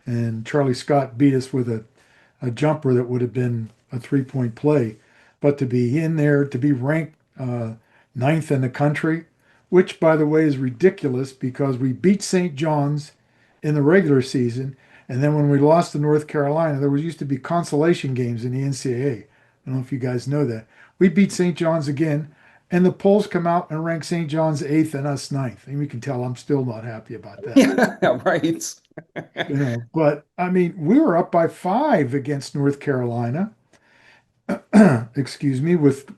Speaker 2: And Charlie Scott beat us with a jumper that would have been a 3-point play. But to be in there, to be ranked ninth in the country, which, by the way, is ridiculous because we beat St. John's in the regular season. And then when we lost to North Carolina, there was used to be consolation games in the NCAA. I don't know if you guys know that. We beat St. John's again, and the polls come out and rank St. John's eighth and us ninth. And you can tell I'm still not happy about that.
Speaker 1: Yeah, right.
Speaker 2: But I mean, we were up by 5 against North Carolina. Excuse me, with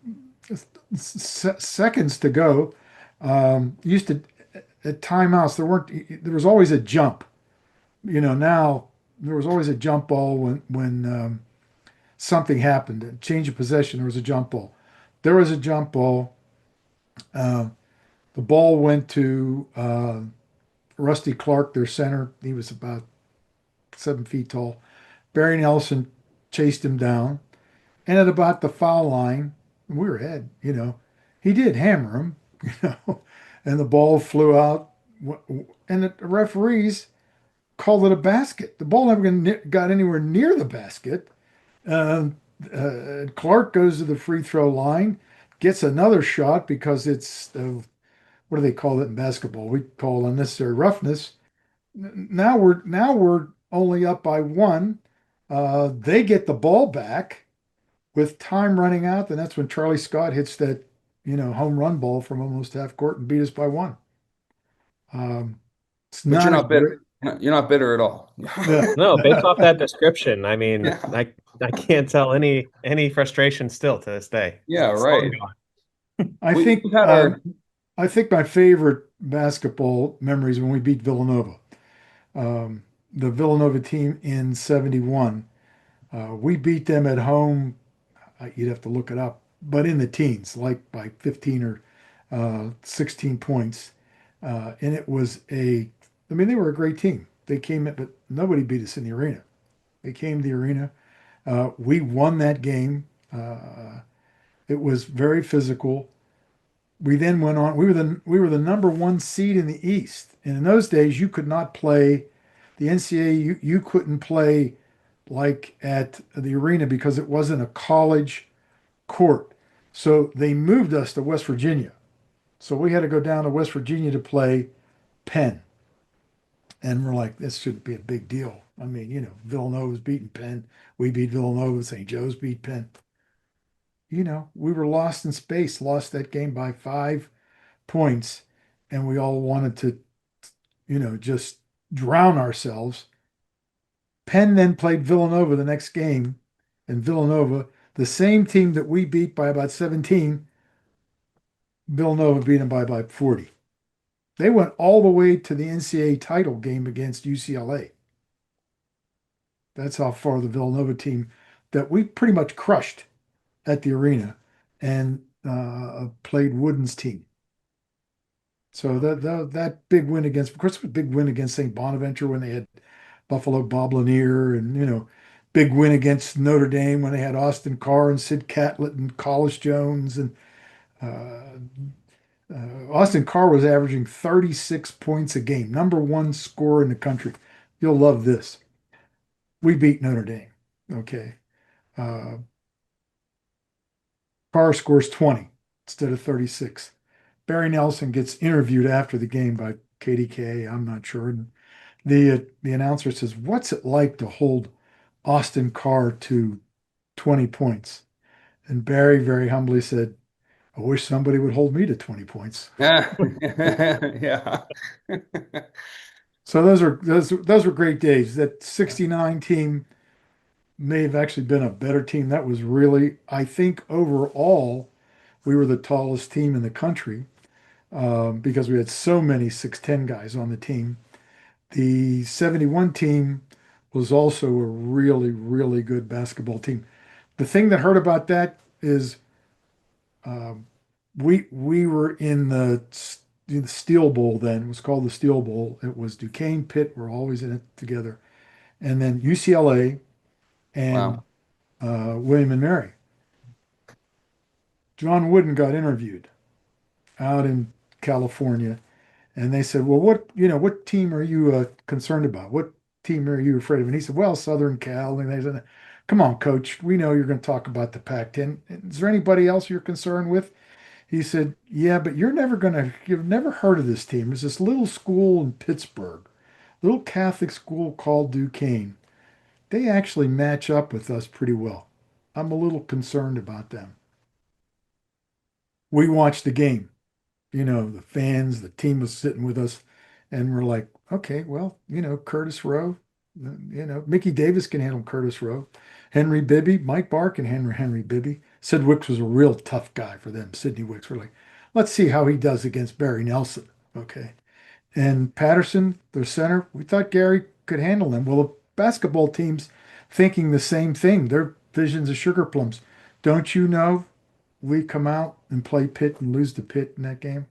Speaker 2: seconds to go. Used to at timeouts there was always a jump. Now there was always a jump ball when something happened, a change of possession. There was a jump ball. There was a jump ball. Uh, the ball went to Rusty Clark, their center. He was about 7 feet tall. Barry Nelson chased him down. And at about the foul line, we were ahead, He did hammer him, and the ball flew out. And the referees called it a basket. The ball never got anywhere near the basket. Clark goes to the free throw line, gets another shot because it's, what do they call it in basketball? We call unnecessary roughness. Now we're only up by 1. They get the ball back with time running out, and that's when Charlie Scott hits that, home run ball from almost half court and beat us by 1. It's
Speaker 1: But you're
Speaker 2: not a
Speaker 1: not bitter.
Speaker 2: great.
Speaker 1: You're not bitter at all.
Speaker 3: No, based off that description, I mean,
Speaker 1: Yeah.
Speaker 3: I can't tell any frustration still to this day.
Speaker 1: Yeah,
Speaker 3: It's long
Speaker 1: right.
Speaker 3: gone.
Speaker 2: I
Speaker 1: We,
Speaker 2: think
Speaker 1: we've had our
Speaker 2: I think my favorite basketball memories when we beat Villanova. The Villanova team in 71. We beat them at home. You'd have to look it up, but in the teens, like by 15 or 16 points. And it was I mean, they were a great team. They came in, but nobody beat us in the arena. They came to the arena. We won that game. It was very physical. We then went on. We were the number 1 seed in the East, and in those days you could not play the NCAA. You couldn't play like at the arena because it wasn't a college court. So they moved us to West Virginia. So we had to go down to West Virginia to play Penn. And we're like, this should be a big deal. I mean, Villanova's beating Penn. We beat Villanova. St. Joe's beat Penn. We were lost in space, lost that game by 5 points, and we all wanted to, just drown ourselves. Penn then played Villanova the next game, and Villanova, the same team that we beat by about 17, Villanova beat them by about 40. They went all the way to the NCAA title game against UCLA. That's how far the Villanova team that we pretty much crushed at the arena and played Wooden's team. So that big win against, of course, it was a big win against St. Bonaventure when they had Buffalo Bob Lanier, and big win against Notre Dame when they had Austin Carr and Sid Catlett and Collis Jones, and uh, Austin Carr was averaging 36 points a game, number one scorer in the country. You'll love this. We beat Notre Dame. Okay. Uh, Carr scores 20 instead of 36. Barry Nelson gets interviewed after the game by KDK. I'm not sure. And the announcer says, "What's it like to hold Austin Carr to 20 points?" And Barry very humbly said, "I wish somebody would hold me to 20 points."
Speaker 1: Yeah. Yeah.
Speaker 2: So those were great days. That 69 team may have actually been a better team. That was really, I think, overall, we were the tallest team in the country because we had so many 6'10" guys on the team. The 71 team was also a really, really good basketball team. The thing that hurt about that is um, we were in the Steel Bowl then. It was called the Steel Bowl. It was Duquesne, Pitt were always in it together, and then UCLA and
Speaker 1: Wow.
Speaker 2: William and Mary. John Wooden got interviewed out in California, and they said, "Well, what team are you concerned about? What team are you afraid of?" And he said, "Well, Southern Cal." And they said, "Come on, coach. We know you're going to talk about the Pac-10. Is there anybody else you're concerned with?" He said, "Yeah, but you've never heard of this team. There's this little school in Pittsburgh, little Catholic school called Duquesne. They actually match up with us pretty well. I'm a little concerned about them." We watched the game. The fans, the team was sitting with us, and we're like, okay, well, Curtis Rowe, Mickey Davis can handle Curtis Rowe, Henry Bibby, Mike Barr can handle Henry Bibby. Sid Wicks was a real tough guy for them. Sidney Wicks, we're like, let's see how he does against Barry Nelson. Okay. And Patterson, their center, we thought Gary could handle them. Well, the basketball team's thinking the same thing. Their visions of sugar plums. Don't you know we come out and play Pitt and lose to Pitt in that game?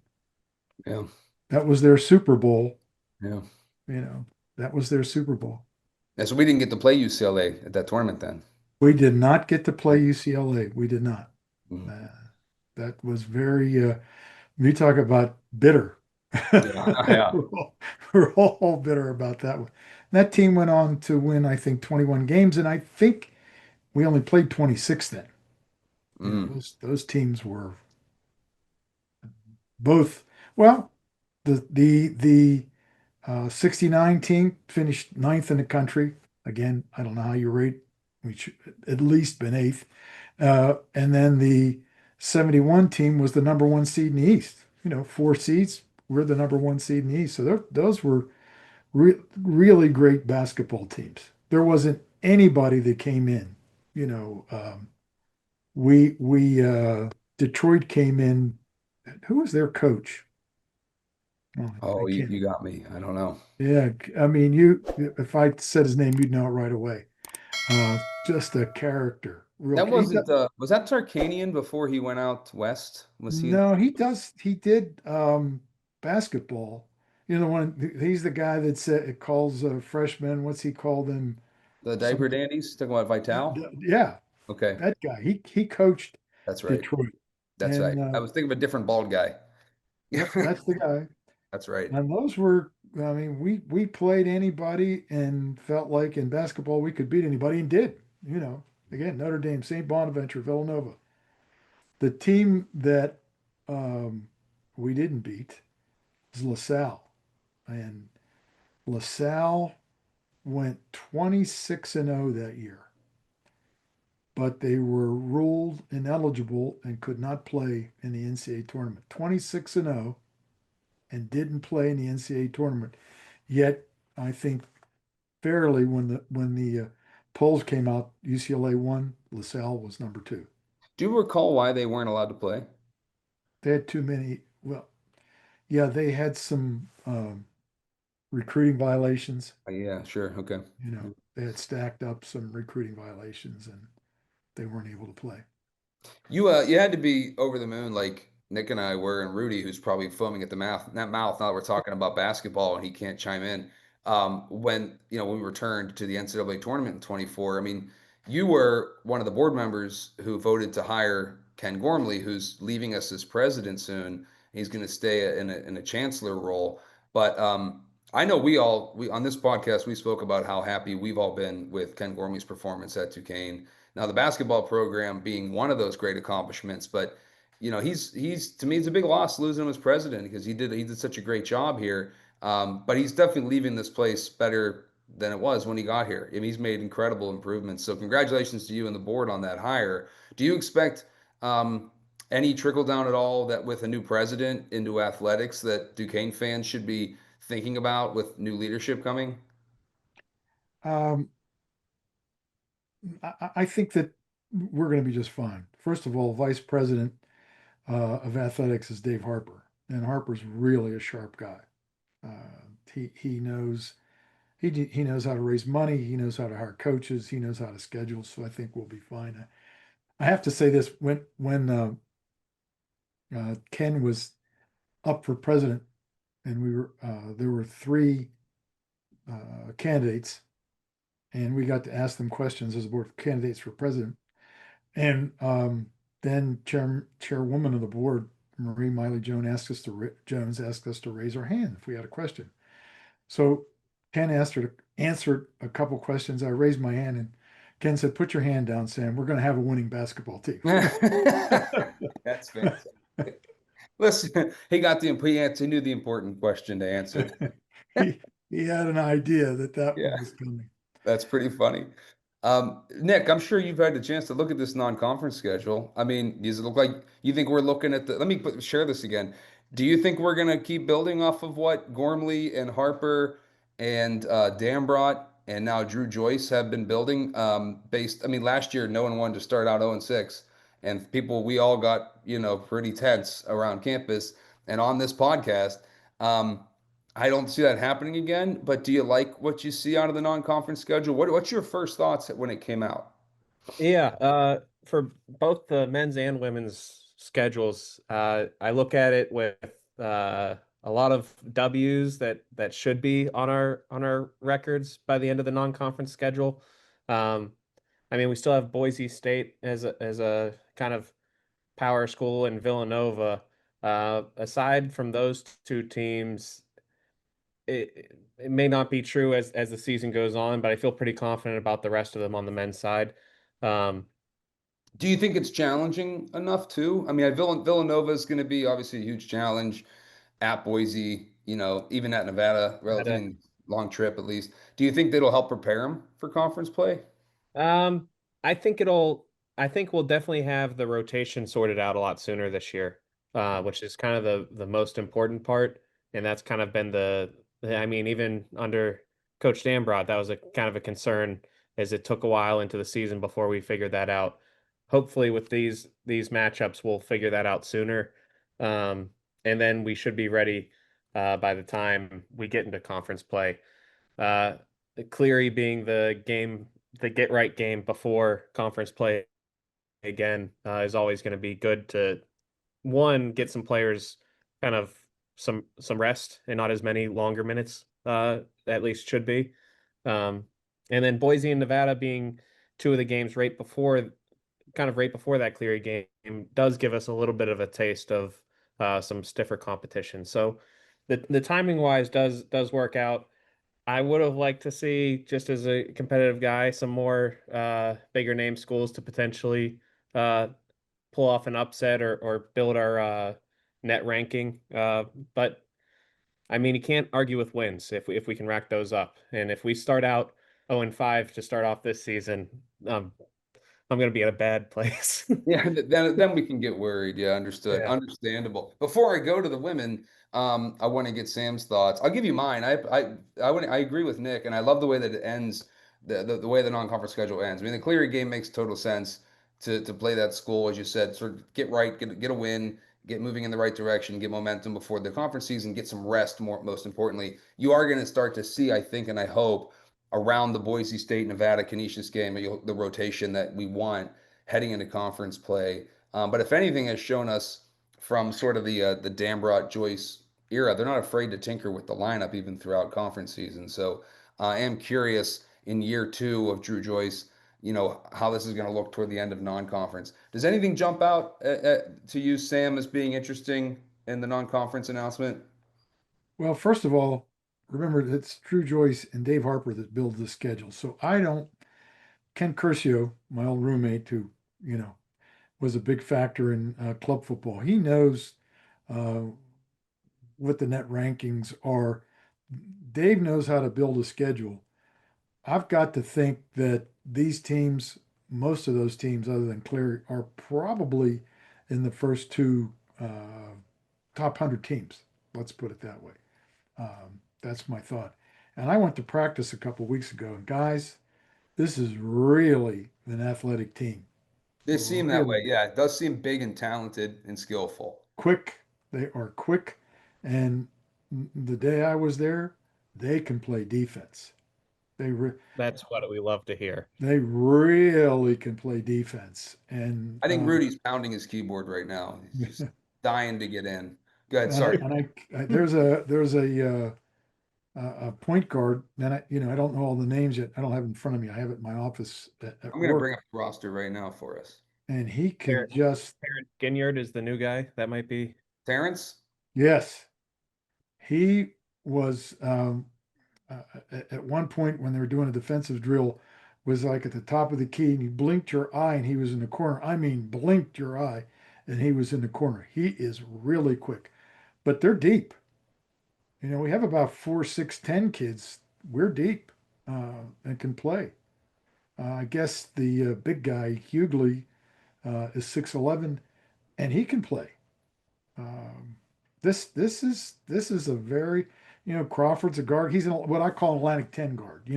Speaker 1: Yeah.
Speaker 2: That was their Super Bowl.
Speaker 1: Yeah.
Speaker 2: You know, that was their Super Bowl.
Speaker 1: Yeah. So we didn't get to play UCLA at that tournament then.
Speaker 2: We did not get to play UCLA. We did not.
Speaker 1: Mhm.
Speaker 2: Uh, that was very, we talk about bitter.
Speaker 1: Yeah. Yeah.
Speaker 2: We're all bitter about that one. That team went on to win, I think, 21 games, and I think we only played 26 then.
Speaker 1: Mm.
Speaker 2: Those teams were both, well, the 69 team finished ninth in the country. Again, I don't know how you rate. We should at least been eighth. And then the 71 team was the number one seed in the East. 4 seeds. We're the number one seed in the East. So those were really great basketball teams. There wasn't anybody that came in. You know, we Detroit came in. Who was their coach? Oh, I
Speaker 1: Oh, you,
Speaker 2: can't.
Speaker 1: you got me. I don't know.
Speaker 2: Yeah, I mean, if I said his name, you'd know it right away. Just a character. Real.
Speaker 1: That wasn't was that Tarkanian before he went out west? Was he
Speaker 2: No, he did basketball. He's the guy that said calls freshmen. What's he call them?
Speaker 1: the
Speaker 2: Some
Speaker 1: diaper dandies? Talking about Vital?
Speaker 2: yeah,
Speaker 1: Okay.
Speaker 2: that guy. He coached
Speaker 1: That's right.
Speaker 2: Detroit,
Speaker 1: That's
Speaker 2: and
Speaker 1: right. I was thinking of a different bald guy.
Speaker 2: yep, that's the guy.
Speaker 1: That's right.
Speaker 2: And those were, I mean, we played anybody and felt like in basketball we could beat anybody and did. Again, Notre Dame, St. Bonaventure, Villanova. The team that we didn't beat was LaSalle, and LaSalle went 26-0 that year, but they were ruled ineligible and could not play in the NCAA tournament. 26-0 and didn't play in the NCAA tournament. Yet, I think fairly when the polls came out, UCLA won, LaSalle was number two.
Speaker 1: Do you recall why they weren't allowed to play?
Speaker 2: They had too many. Well, yeah, they had some recruiting violations.
Speaker 1: Yeah, sure. Okay.
Speaker 2: They had stacked up some recruiting violations and they weren't able to play.
Speaker 1: You had to be over the moon like Nick and I were, and Rudy, who's probably foaming at the mouth. Now that we're talking about basketball and he can't chime in. When we returned to the NCAA tournament in 24, I mean, you were one of the board members who voted to hire Ken Gormley, who's leaving us as president soon. He's going to stay in a chancellor role. But I know we on this podcast we spoke about how happy we've all been with Ken Gormley's performance at Duquesne. Now, the basketball program being one of those great accomplishments, but he's to me it's a big loss losing him as president because he did such a great job here. But he's definitely leaving this place better than it was when he got here. I mean, he's made incredible improvements. So congratulations to you and the board on that hire. Do you expect any trickle down at all that with a new president into athletics that Duquesne fans should be thinking about with new leadership coming?
Speaker 2: Um, I think that we're going to be just fine. First of all, vice president of athletics is Dave Harper, and Harper's really a sharp guy. He knows he knows how to raise money. He knows how to hire coaches. He knows how to schedule. So I think we'll be fine. I have to say this: when Ken was up for president, and there were three candidates, and we got to ask them questions as a board of candidates for president. And then chairwoman of the board, Marie Miley Jones asked us to raise our hand if we had a question. So Ken asked her to answer a couple questions. I raised my hand and Ken said, "Put your hand down, Sam. We're going to have a winning basketball team."
Speaker 1: That's fantastic. Listen, he knew the important question to answer.
Speaker 2: he, he had an idea that
Speaker 1: Yeah,
Speaker 2: one was coming.
Speaker 1: that's pretty funny. Nick, I'm sure you've had the chance to look at this non-conference schedule. I mean, does it look like you think we're looking at let me share this again. Do you think we're going to keep building off of what Gormley and Harper and Dambrot and now Drew Joyce have been building? I mean, last year no one wanted to start out 0 and 6, and we all got pretty tense around campus and on this podcast. Um, I don't see that happening again, but do you like what you see out of the non-conference schedule? What's your first thoughts when it came out?
Speaker 3: Yeah, for both the men's and women's schedules, I look at it with a lot of W's that should be on our records by the end of the non-conference schedule. I mean, we still have Boise State as a kind of power school and Villanova. Aside from those two teams, it may not be true as the season goes on, but I feel pretty confident about the rest of them on the men's side. Um,
Speaker 1: Do you think it's challenging enough too? I mean, Villanova is going to be obviously a huge challenge at Boise, even at Nevada,
Speaker 3: but,
Speaker 1: relatively long trip at least. Do you think that'll help prepare them for conference play?
Speaker 3: um, I think I think we'll definitely have the rotation sorted out a lot sooner this year, which is kind of the most important part, and that's kind of been I mean, even under Coach Dambrot, that was a kind of a concern as it took a while into the season before we figured that out. Hopefully, with these matchups, we'll figure that out sooner, um, and then we should be ready by the time we get into conference play. Uh, Cleary being the get right game before conference play again is always going to be good to one get some players kind of some rest and not as many longer minutes at least should be. Um, and then Boise and Nevada being two of the games right before that Cleary game does give us a little bit of a taste of some stiffer competition. So the timing wise does work out. I would have liked to see, just as a competitive guy, some more bigger name schools to potentially uh, pull off an upset or build our net ranking. But I mean, you can't argue with wins if we can rack those up. And if we start out 0-5 to start off this season, I'm going to be in a bad place.
Speaker 1: Yeah, then we can get worried. Yeah, understood.
Speaker 3: Yeah.
Speaker 1: Understandable. Before I go to the women, I want to get Sam's thoughts. I'll give you mine. I agree with Nick, and I love the way that it ends, the way the non-conference schedule ends. I mean, the Cleary game makes total sense to play that school, as you said, sort of get right, get a win, get moving in the right direction, get momentum before the conference season, get some rest. Most importantly, you are going to start to see, I think, and I hope, around the Boise State Nevada Canisius game, the rotation that we want heading into conference play. But if anything has shown us from sort of the Dambrot Joyce era, they're not afraid to tinker with the lineup even throughout conference season. So I am curious in year two of Drew Joyce, how this is going to look toward the end of non-conference. Does anything jump out to you, Sam, as being interesting in the non-conference announcement?
Speaker 2: Well, first of all, remember it's Drew Joyce and Dave Harper that build the schedule. So I don't, Ken Curcio, my old roommate, who, you know, was a big factor in club football. He knows uh, what the net rankings are. Dave knows how to build a schedule. I've got to think that these teams, most of those teams, other than Cleary, are probably in the first two top 100 teams. Let's put it that way. That's my thought. And I went to practice a couple weeks ago, and guys, this is really an athletic team.
Speaker 1: They seem that way.
Speaker 2: Really
Speaker 1: Yeah, it does seem big and talented and skillful.
Speaker 2: quick. They are quick. And the day I was there, they can play defense. They re
Speaker 3: That's what we love to hear.
Speaker 2: they really can play defense. And
Speaker 1: I think Rudy's pounding his keyboard right now. He's just dying to get in. Go ahead. Sorry.
Speaker 2: there's a point guard, and I don't know all the names yet. I don't have it in front of me. I have it in my office at
Speaker 1: I'm going to
Speaker 2: work,
Speaker 1: bring up the roster right now for us.
Speaker 2: and he can
Speaker 3: Terrence,
Speaker 2: just
Speaker 3: Terrence Ginyard is the new guy. That might be.
Speaker 1: Terrence?
Speaker 2: yes, he was at one point when they were doing a defensive drill was like at the top of the key, and you blinked your eye, and he was in the corner. I mean, blinked your eye, and he was in the corner. He is really quick, but they're deep. We have about 4, 6, 10 kids. We're deep and can play. I guess the big guy, Hughley, is 6'11", and he can play. Um, this is a very, Crawford's a guard. He's what I call an Atlantic 10 guard.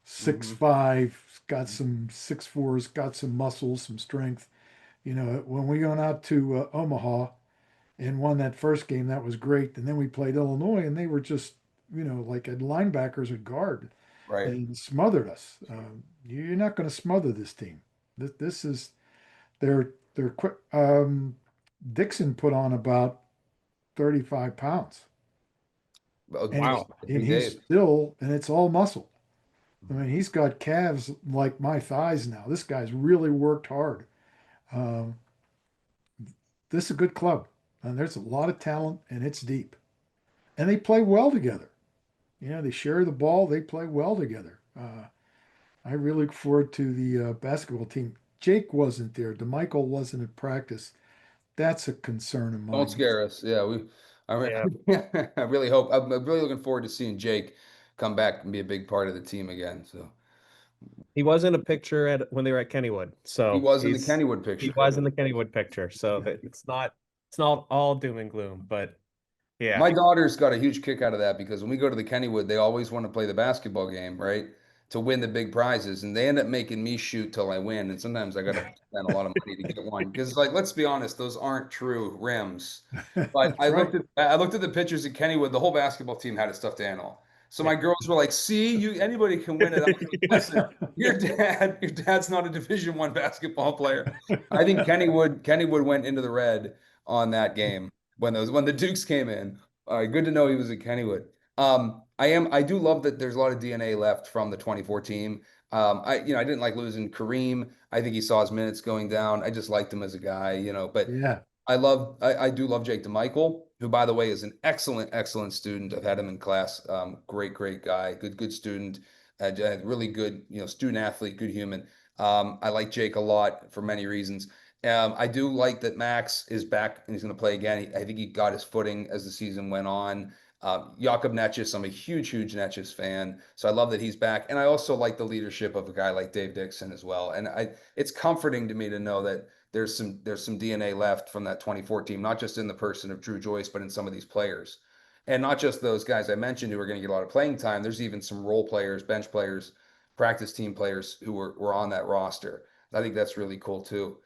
Speaker 2: Six
Speaker 1: Hmm.
Speaker 2: five, got some 6'4's, got some muscles, some strength. When we went out to Omaha and won that first game, that was great. And then we played Illinois, and they were just, like a linebackers at guard
Speaker 1: Right.
Speaker 2: and smothered us. You're not going to smother this team. This is they're quick. Dixon put on about 35 pounds,
Speaker 1: Oh,
Speaker 2: and he's
Speaker 1: wow. I
Speaker 2: and
Speaker 1: think
Speaker 2: he's
Speaker 1: Dave.
Speaker 2: still, and it's all muscle. I mean, he's got calves like my thighs now. This guy's really worked hard. Um, this is a good club, and there's a lot of talent, and it's deep, and they play well together. They share the ball. They play well together. I really look forward to the basketball team. Jake wasn't there. DeMichael wasn't at practice. That's a concern of
Speaker 1: Don't
Speaker 2: mine.
Speaker 1: scare us. Yeah,
Speaker 3: Yeah.
Speaker 1: I really hope. I'm really looking forward to seeing Jake come back and be a big part of the team again. So
Speaker 3: He was in a picture at when they were at Kennywood.
Speaker 1: he
Speaker 3: So
Speaker 1: was in the Kennywood
Speaker 3: he
Speaker 1: picture.
Speaker 3: was in the Kennywood picture. So
Speaker 2: Yeah.
Speaker 3: it's not all doom and gloom, but yeah.
Speaker 1: My daughter's got a huge kick out of that because when we go to the Kennywood, they always want to play the basketball game, right? To win the big prizes. And they end up making me shoot till I win. And sometimes I got to spend a lot of money to get one. Because, like, let's be honest, those aren't true rims. But
Speaker 2: That's right.
Speaker 1: I looked at the pictures at Kennywood, the whole basketball team had a stuffed animal. So my girls were like, see, anybody can win it. I was like, listen, your dad's not a Division I basketball player. I think Kennywood went into the red on that game when the Dukes came in. All right, good to know he was at Kennywood. I do love that there's a lot of DNA left from the 2014. I didn't like losing Kareem. I think he saw his minutes going down. I just liked him as a guy, but
Speaker 2: Yeah.
Speaker 1: I do love Jake DeMichael, who by the way is an excellent student. I've had him in class. Great guy, good student, really good, student athlete, good human. I like Jake a lot for many reasons. I do like that Max is back and he's going to play again. I think he got his footing as the season went on. Jakob Netjes, I'm a huge Netjes fan, so I love that he's back, and I also like the leadership of a guy like Dave Dixon as well. And it's comforting to me to know that there's some DNA left from that 2014, not just in the person of Drew Joyce, but in some of these players, and not just those guys I mentioned who are going to get a lot of playing time. There's even some role players, bench players, practice team players who were on that roster. I think that's really cool too.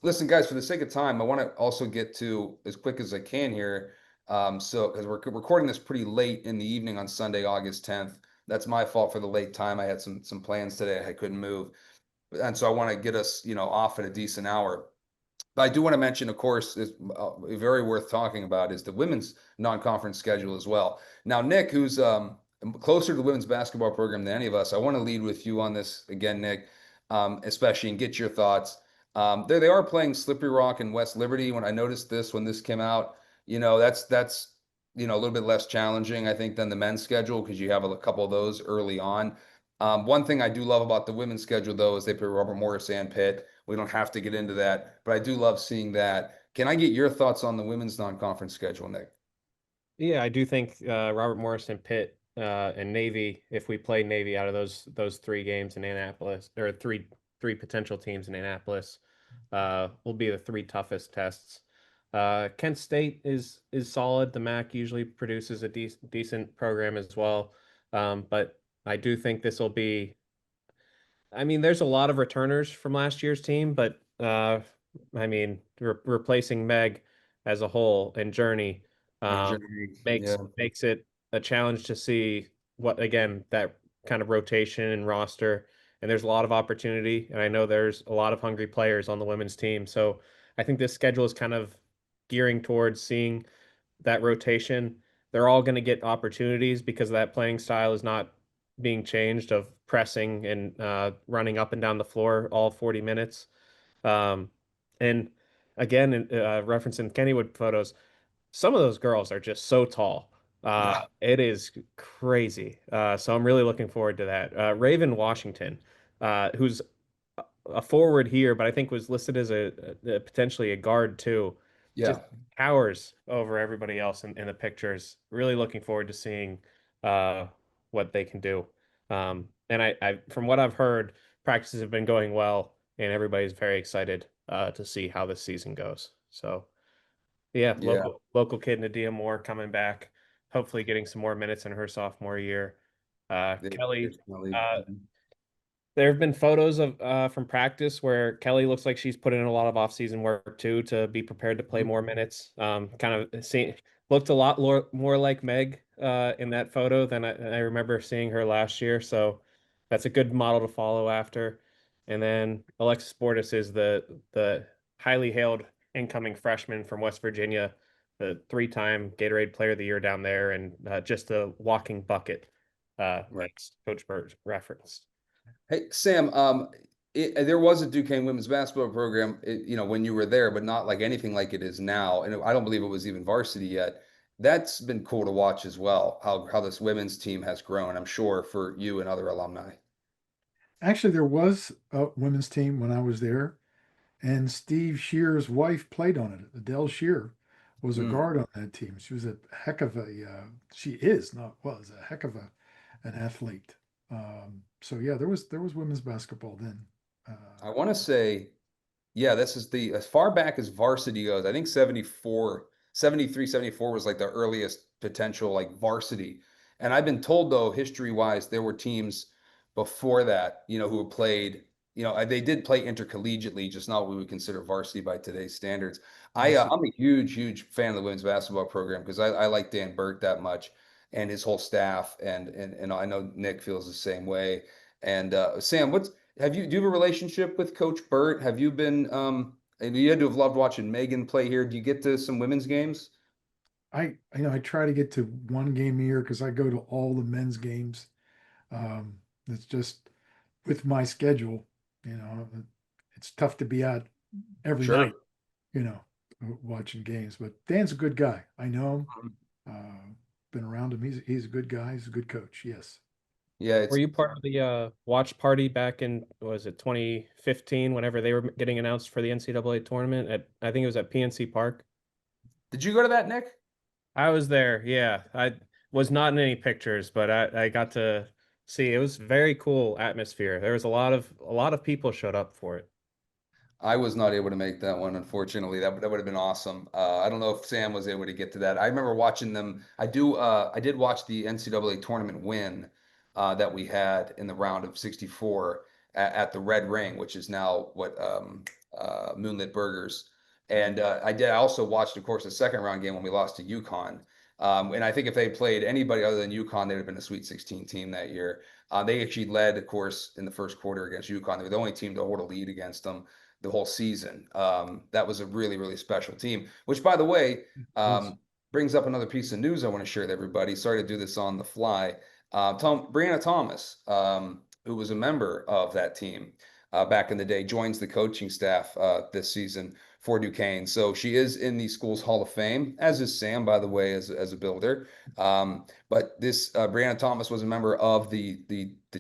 Speaker 1: Listen, guys, for the sake of time, I want to also get to as quick as I can here. So because we're recording this pretty late in the evening on Sunday, August 10th. That's my fault for the late time. I had some plans today. I couldn't move. And so I want to get us, off at a decent hour. But I do want to mention, of course, is very worth talking about is the women's non-conference schedule as well. Now, Nick, who's closer to the women's basketball program than any of us, I want to lead with you on this again, Nick, especially and get your thoughts. They are playing Slippery Rock and West Liberty. When I noticed this when this came out, that's a little bit less challenging, I think, than the men's schedule because you have a couple of those early on. One thing I do love about the women's schedule, though, is they play Robert Morris and Pitt. We don't have to get into that, but I do love seeing that. Can I get your thoughts on the women's non-conference schedule, Nick?
Speaker 3: Yeah, I do think Robert Morris and Pitt and Navy, if we play Navy out of those three games in Annapolis, or three potential teams in Annapolis, will be the three toughest tests. Kent State is solid. The MAC usually produces a decent program as well, but I do think this will be. I mean, there's a lot of returners from last year's team, but I mean, replacing Meg as a whole and Journey
Speaker 1: And
Speaker 3: um,
Speaker 1: yeah,
Speaker 3: makes it a challenge to see what again that kind of rotation and roster. And there's a lot of opportunity, and I know there's a lot of hungry players on the women's team. So I think this schedule is kind of gearing towards seeing that rotation. They're all going to get opportunities because that playing style is not being changed of pressing and running up and down the floor all 40 minutes. Um, and again, referencing Kennywood photos, some of those girls are just so tall.
Speaker 1: yeah,
Speaker 3: It is crazy. So I'm really looking forward to that. Raven Washington, who's a forward here, but I think was listed as a potentially a guard too. Just
Speaker 1: yeah,
Speaker 3: towers over everybody else in the pictures. Really looking forward to seeing uh, what they can do. And I, from what I've heard, practices have been going well, and everybody's very excited to see how this season goes. So yeah,
Speaker 1: yeah,
Speaker 3: local kid Nadia Moore coming back, hopefully getting some more minutes in her sophomore year. Kelly,
Speaker 1: definitely.
Speaker 3: uh, there have been photos of from practice where Kelly looks like she's put in a lot of off-season work too to be prepared to play more minutes. Kind of looked a lot more like Meg in that photo than I remember seeing her last year. So that's a good model to follow after. And then Alexis Bortis is the highly hailed incoming freshman from West Virginia, the three-time Gatorade Player of the Year down there, and just a walking bucket.
Speaker 1: Right.
Speaker 3: Coach Bird referenced.
Speaker 1: Hey, Sam, there was a Duquesne women's basketball program, when you were there, but not like anything like it is now. And I don't believe it was even varsity yet. That's been cool to watch as well, how this women's team has grown, I'm sure, for you and other alumni.
Speaker 2: Actually, there was a women's team when I was there, and Steve Shear's wife played on it. Adele Shear was a
Speaker 1: Mm.
Speaker 2: guard on that team. She was a heck of a, she is, not was, a heck of an athlete. So yeah, there was women's basketball then.
Speaker 1: I want to say, yeah, this is as far back as varsity goes. I think 74, 73, 74 was like the earliest potential like varsity. And I've been told though, history wise, there were teams before that, who played, they did play intercollegiately, just not what we would consider varsity by today's standards.
Speaker 2: I see.
Speaker 1: I'm a huge fan of the women's basketball program because I like Dan Burt that much and his whole staff. And I know Nick feels the same way. And Sam, do you have a relationship with Coach Burt? Have you been and you had to have loved watching Megan play here. Do you get to some women's games?
Speaker 2: I try to get to one game a year because I go to all the men's games. It's just with my schedule, you know, it's tough to be out every
Speaker 1: Sure.
Speaker 2: night, you know, watching games. But Dan's a good guy. I know him. Been around him. He's a good guy. He's a good coach. Yes.
Speaker 1: Yeah,
Speaker 3: Were
Speaker 1: it's
Speaker 3: you part of the watch party back in, was it 2015, whenever they were getting announced for the NCAA tournament at, I think it was at PNC Park?
Speaker 1: did you go to that, Nick?
Speaker 3: I was there. Yeah. I was not in any pictures, but I got to see. It was very cool atmosphere. There was a lot of people showed up for it.
Speaker 1: I was not able to make that one, unfortunately. That would have been awesome. I don't know if Sam was able to get to that. I remember watching them. I did watch the NCAA tournament win that we had in the round of 64 at the Red Ring, which is now what Moonlit Burgers. And I also watched, of course, the second round game when we lost to UConn. And I think if they played anybody other than UConn, they'd have been a Sweet 16 team that year. They actually led, of course, in the first quarter against UConn. They were the only team to hold a lead against them the whole season. That was a really, really special team, which, by the way,
Speaker 2: Was
Speaker 1: brings up another piece of news I want to share with everybody. Sorry to do this on the fly. Brianna Thomas, who was a member of that team back in the day, joins the coaching staff this season for Duquesne. So she is in the school's Hall of Fame, as is Sam, by the way, as a builder. But this Brianna Thomas was a member of the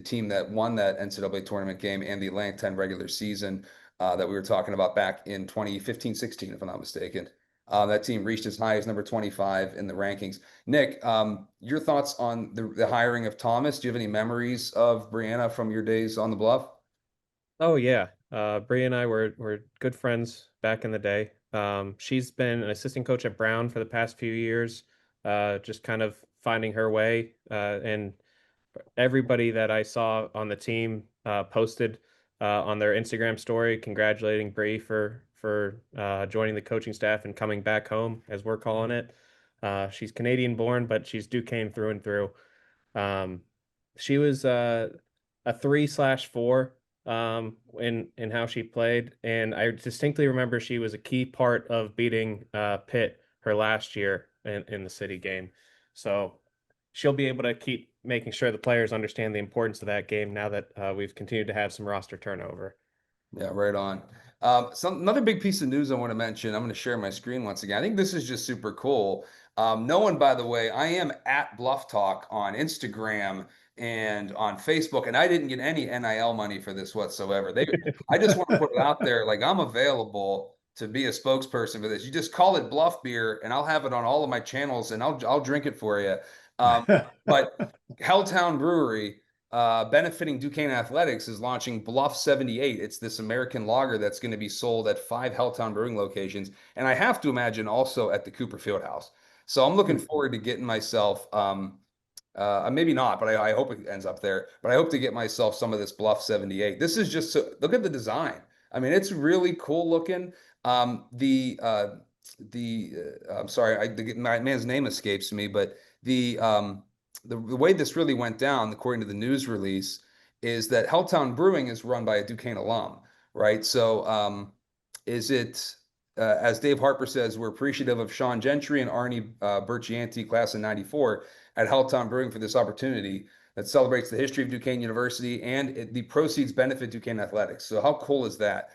Speaker 1: team that won that NCAA tournament game and the Atlantic 10 regular season that we were talking about back in 2015-16, if I'm not mistaken. That team reached as high as number 25 in the rankings. Nick, your thoughts on the hiring of Thomas? Do you have any memories of Brianna from your days on the Bluff?
Speaker 3: Oh yeah. Bree and I were good friends back in the day. She's been an assistant coach at Brown for the past few years, just kind of finding her way. And everybody that I saw on the team posted on their Instagram story congratulating Bree for joining the coaching staff and coming back home, as we're calling it. She's Canadian born, but she's Duquesne through and through. Um, she was a 3/4 in how she played, and I distinctly remember she was a key part of beating Pitt her last year in the city game. So she'll be able to keep making sure the players understand the importance of that game now that we've continued to have some roster turnover.
Speaker 1: Yeah, right on. Another big piece of news I want to mention. I'm going to share my screen once again. I think this is just super cool. No one, by the way, I am at Bluff Talk on Instagram and on Facebook, and I didn't get any NIL money for this whatsoever. I just want to put it out there, like I'm available to be a spokesperson for this. You just call it Bluff Beer, and I'll have it on all of my channels, and I'll drink it for you. Um, but Helltown Brewery benefiting Duquesne Athletics is launching Bluff 78. It's this American lager that's going to be sold at 5 Helltown Brewing locations, and I have to imagine also at the Cooper Fieldhouse. So I'm looking forward to getting myself, maybe not, but I hope it ends up there. But I hope to get myself some of this Bluff 78. This is just so, look at the design. I mean, it's really cool looking. I'm sorry, my man's name escapes me, but the way this really went down, according to the news release, is that Helltown Brewing is run by a Duquesne alum, right? So, is it, as Dave Harper says, we're appreciative of Sean Gentry and Arnie Berchianti, class of '94, at Helltown Brewing for this opportunity that celebrates the history of Duquesne University and the proceeds benefit Duquesne athletics. So, how cool is that?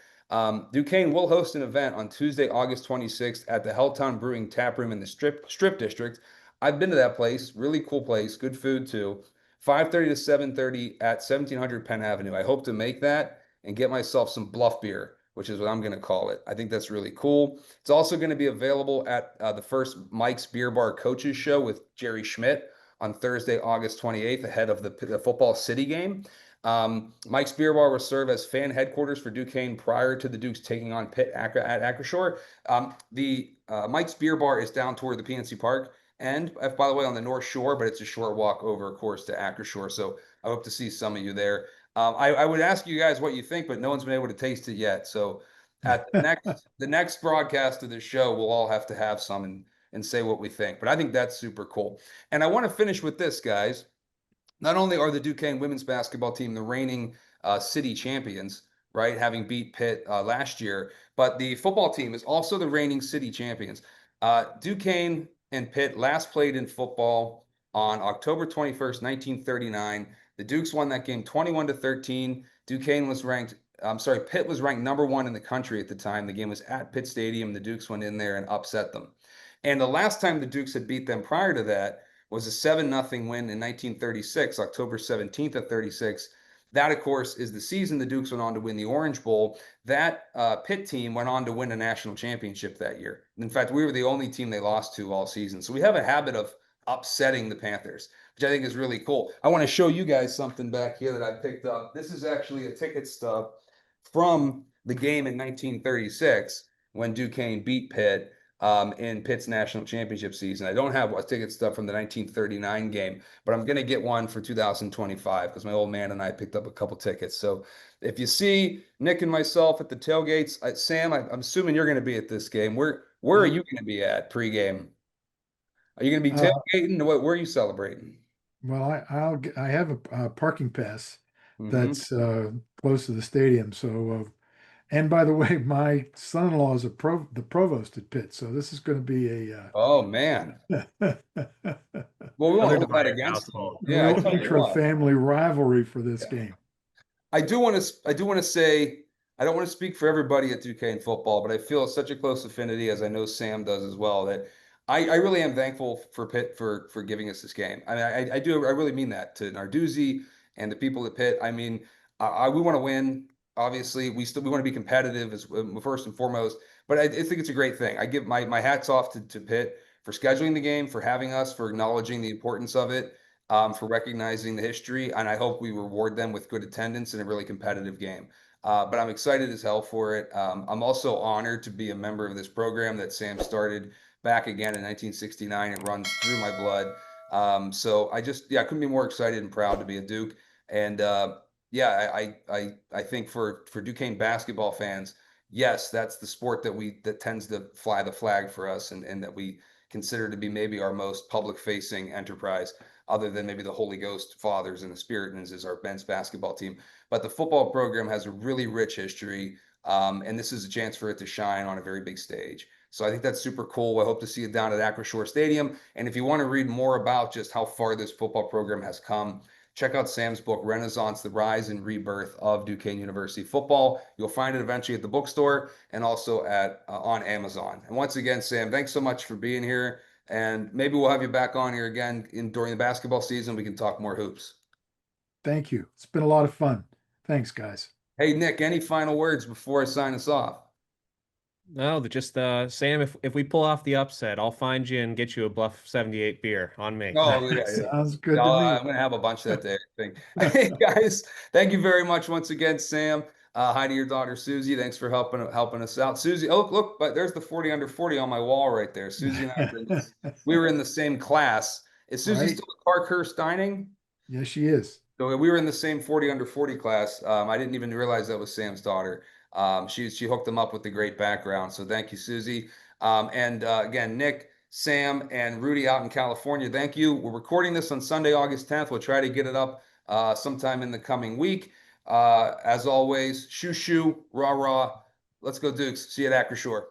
Speaker 1: Duquesne will host an event on Tuesday, August 26th at the Helltown Brewing Tap Room in the Strip District. I've been to that place. Really cool place. Good food too. 5:30 to 7:30 at 1700 Penn Avenue. I hope to make that and get myself some Bluff beer, which is what I'm going to call it. I think that's really cool. It's also going to be available at the first Mike's Beer Bar Coaches Show with Jerry Schmidt on Thursday, August 28th, ahead of the football city game. Mike's Beer Bar will serve as fan headquarters for Duquesne prior to the Dukes taking on Pitt at Acrisure. The Mike's Beer Bar is down toward the PNC Park. And by the way, on the North Shore, but it's a short walk over, of course, to Acrisure. So I hope to see some of you there. I would ask you guys what you think, but no one's been able to taste it yet. So at the next broadcast of the show, we'll all have to have some and say what we think. But I think that's super cool. And I want to finish with this, guys. Not only are the Duquesne women's basketball team the reigning city champions, right, having beat Pitt last year, but the football team is also the reigning city champions. Duquesne and Pitt last played in football on October 21st, 1939. The Dukes won that game 21-13. Pitt was ranked number one in the country at the time. The game was at Pitt Stadium. The Dukes went in there and upset them. And the last time the Dukes had beat them prior to that was a 7-0 win in 1936, October 17th of 36. That, of course, is the season the Dukes went on to win the Orange Bowl. That Pitt team went on to win a national championship that year. In fact, we were the only team they lost to all season. So we have a habit of upsetting the Panthers, which I think is really cool. I want to show you guys something back here that I picked up. This is actually a ticket stub from the game in 1936 when Duquesne beat Pitt in Pitt's national championship season. I don't have a ticket stub from the 1939 game, but I'm going to get one for 2025 because my old man and I picked up a couple tickets. So if you see Nick and myself at the tailgates, Sam, I'm assuming you're going to be at this game. Where are you going to be at pregame? Are you going to be
Speaker 2: Uh,
Speaker 1: tailgating? Where are you celebrating?
Speaker 2: well, I have a parking pass
Speaker 1: Hmm.
Speaker 2: that's close to the stadium. So, and by the way, my son-in-law is the provost at Pitt, so this is going to be
Speaker 1: Oh man.
Speaker 2: a
Speaker 1: Well, we won't
Speaker 3: Other
Speaker 1: hold that
Speaker 3: divided
Speaker 1: against him.
Speaker 3: household.
Speaker 1: Yeah, I
Speaker 2: real
Speaker 1: tell you what.
Speaker 2: intra-family rivalry for this
Speaker 1: Yeah.
Speaker 2: game.
Speaker 1: I do want to say I don't want to speak for everybody at Duquesne football, but I feel such a close affinity, as I know Sam does as well, that I really am thankful for Pitt for giving us this game. I mean, I really mean that to Narduzzi and the people at Pitt. I mean, we want to win. Obviously, we want to be competitive as first and foremost. But I think it's a great thing. I give my hats off to Pitt for scheduling the game, for having us, for acknowledging the importance of it, for recognizing the history, and I hope we reward them with good attendance in a really competitive game. But I'm excited as hell for it. I'm also honored to be a member of this program that Sam started back again in 1969. It runs through my blood. So I couldn't be more excited and proud to be a Duke. And yeah, I think for Duquesne basketball fans, yes, that's the sport that tends to fly the flag for us, and that we consider to be maybe our most public facing enterprise, other than maybe the Holy Ghost Fathers and the Spiritans is our men's basketball team. But the football program has a really rich history, and this is a chance for it to shine on a very big stage. So I think that's super cool. I hope to see it down at Acrisure Stadium. And if you want to read more about just how far this football program has come, check out Sam's book, Renaissance, the Rise and Rebirth of Duquesne University Football. You'll find it eventually at the bookstore and also at on Amazon. And once again, Sam, thanks so much for being here. And maybe we'll have you back on here again during the basketball season. We can talk more hoops.
Speaker 2: Thank you. It's been a lot of fun. Thanks, guys.
Speaker 1: Hey, Nick, any final words before I sign us off?
Speaker 3: No, just Sam, if we pull off the upset, I'll find you and get you a Bluff 78 beer on me.
Speaker 1: Oh, yeah, yeah.
Speaker 2: Sounds
Speaker 1: Yeah,
Speaker 2: good to me.
Speaker 1: I'm going to have a bunch that day, I think. Hey, guys, thank you very much once again, Sam. Hi to your daughter, Susie. Thanks for helping us out. Susie, oh, look, but there's the 40 under 40 on my wall right there. Susie and we were in the same class. Is Susie
Speaker 2: Right?
Speaker 1: still at Parkhurst Dining?
Speaker 2: Yes, she is.
Speaker 1: So we were in the same 40 under 40 class. I didn't even realize that was Sam's daughter. She hooked them up with the great background. So thank you, Susie. And again, Nick, Sam, and Rudy out in California, thank you. We're recording this on Sunday, August 10th. We'll try to get it up sometime in the coming week. As always, shoo shoo, rah rah. Let's go Dukes. See you at Acrisure.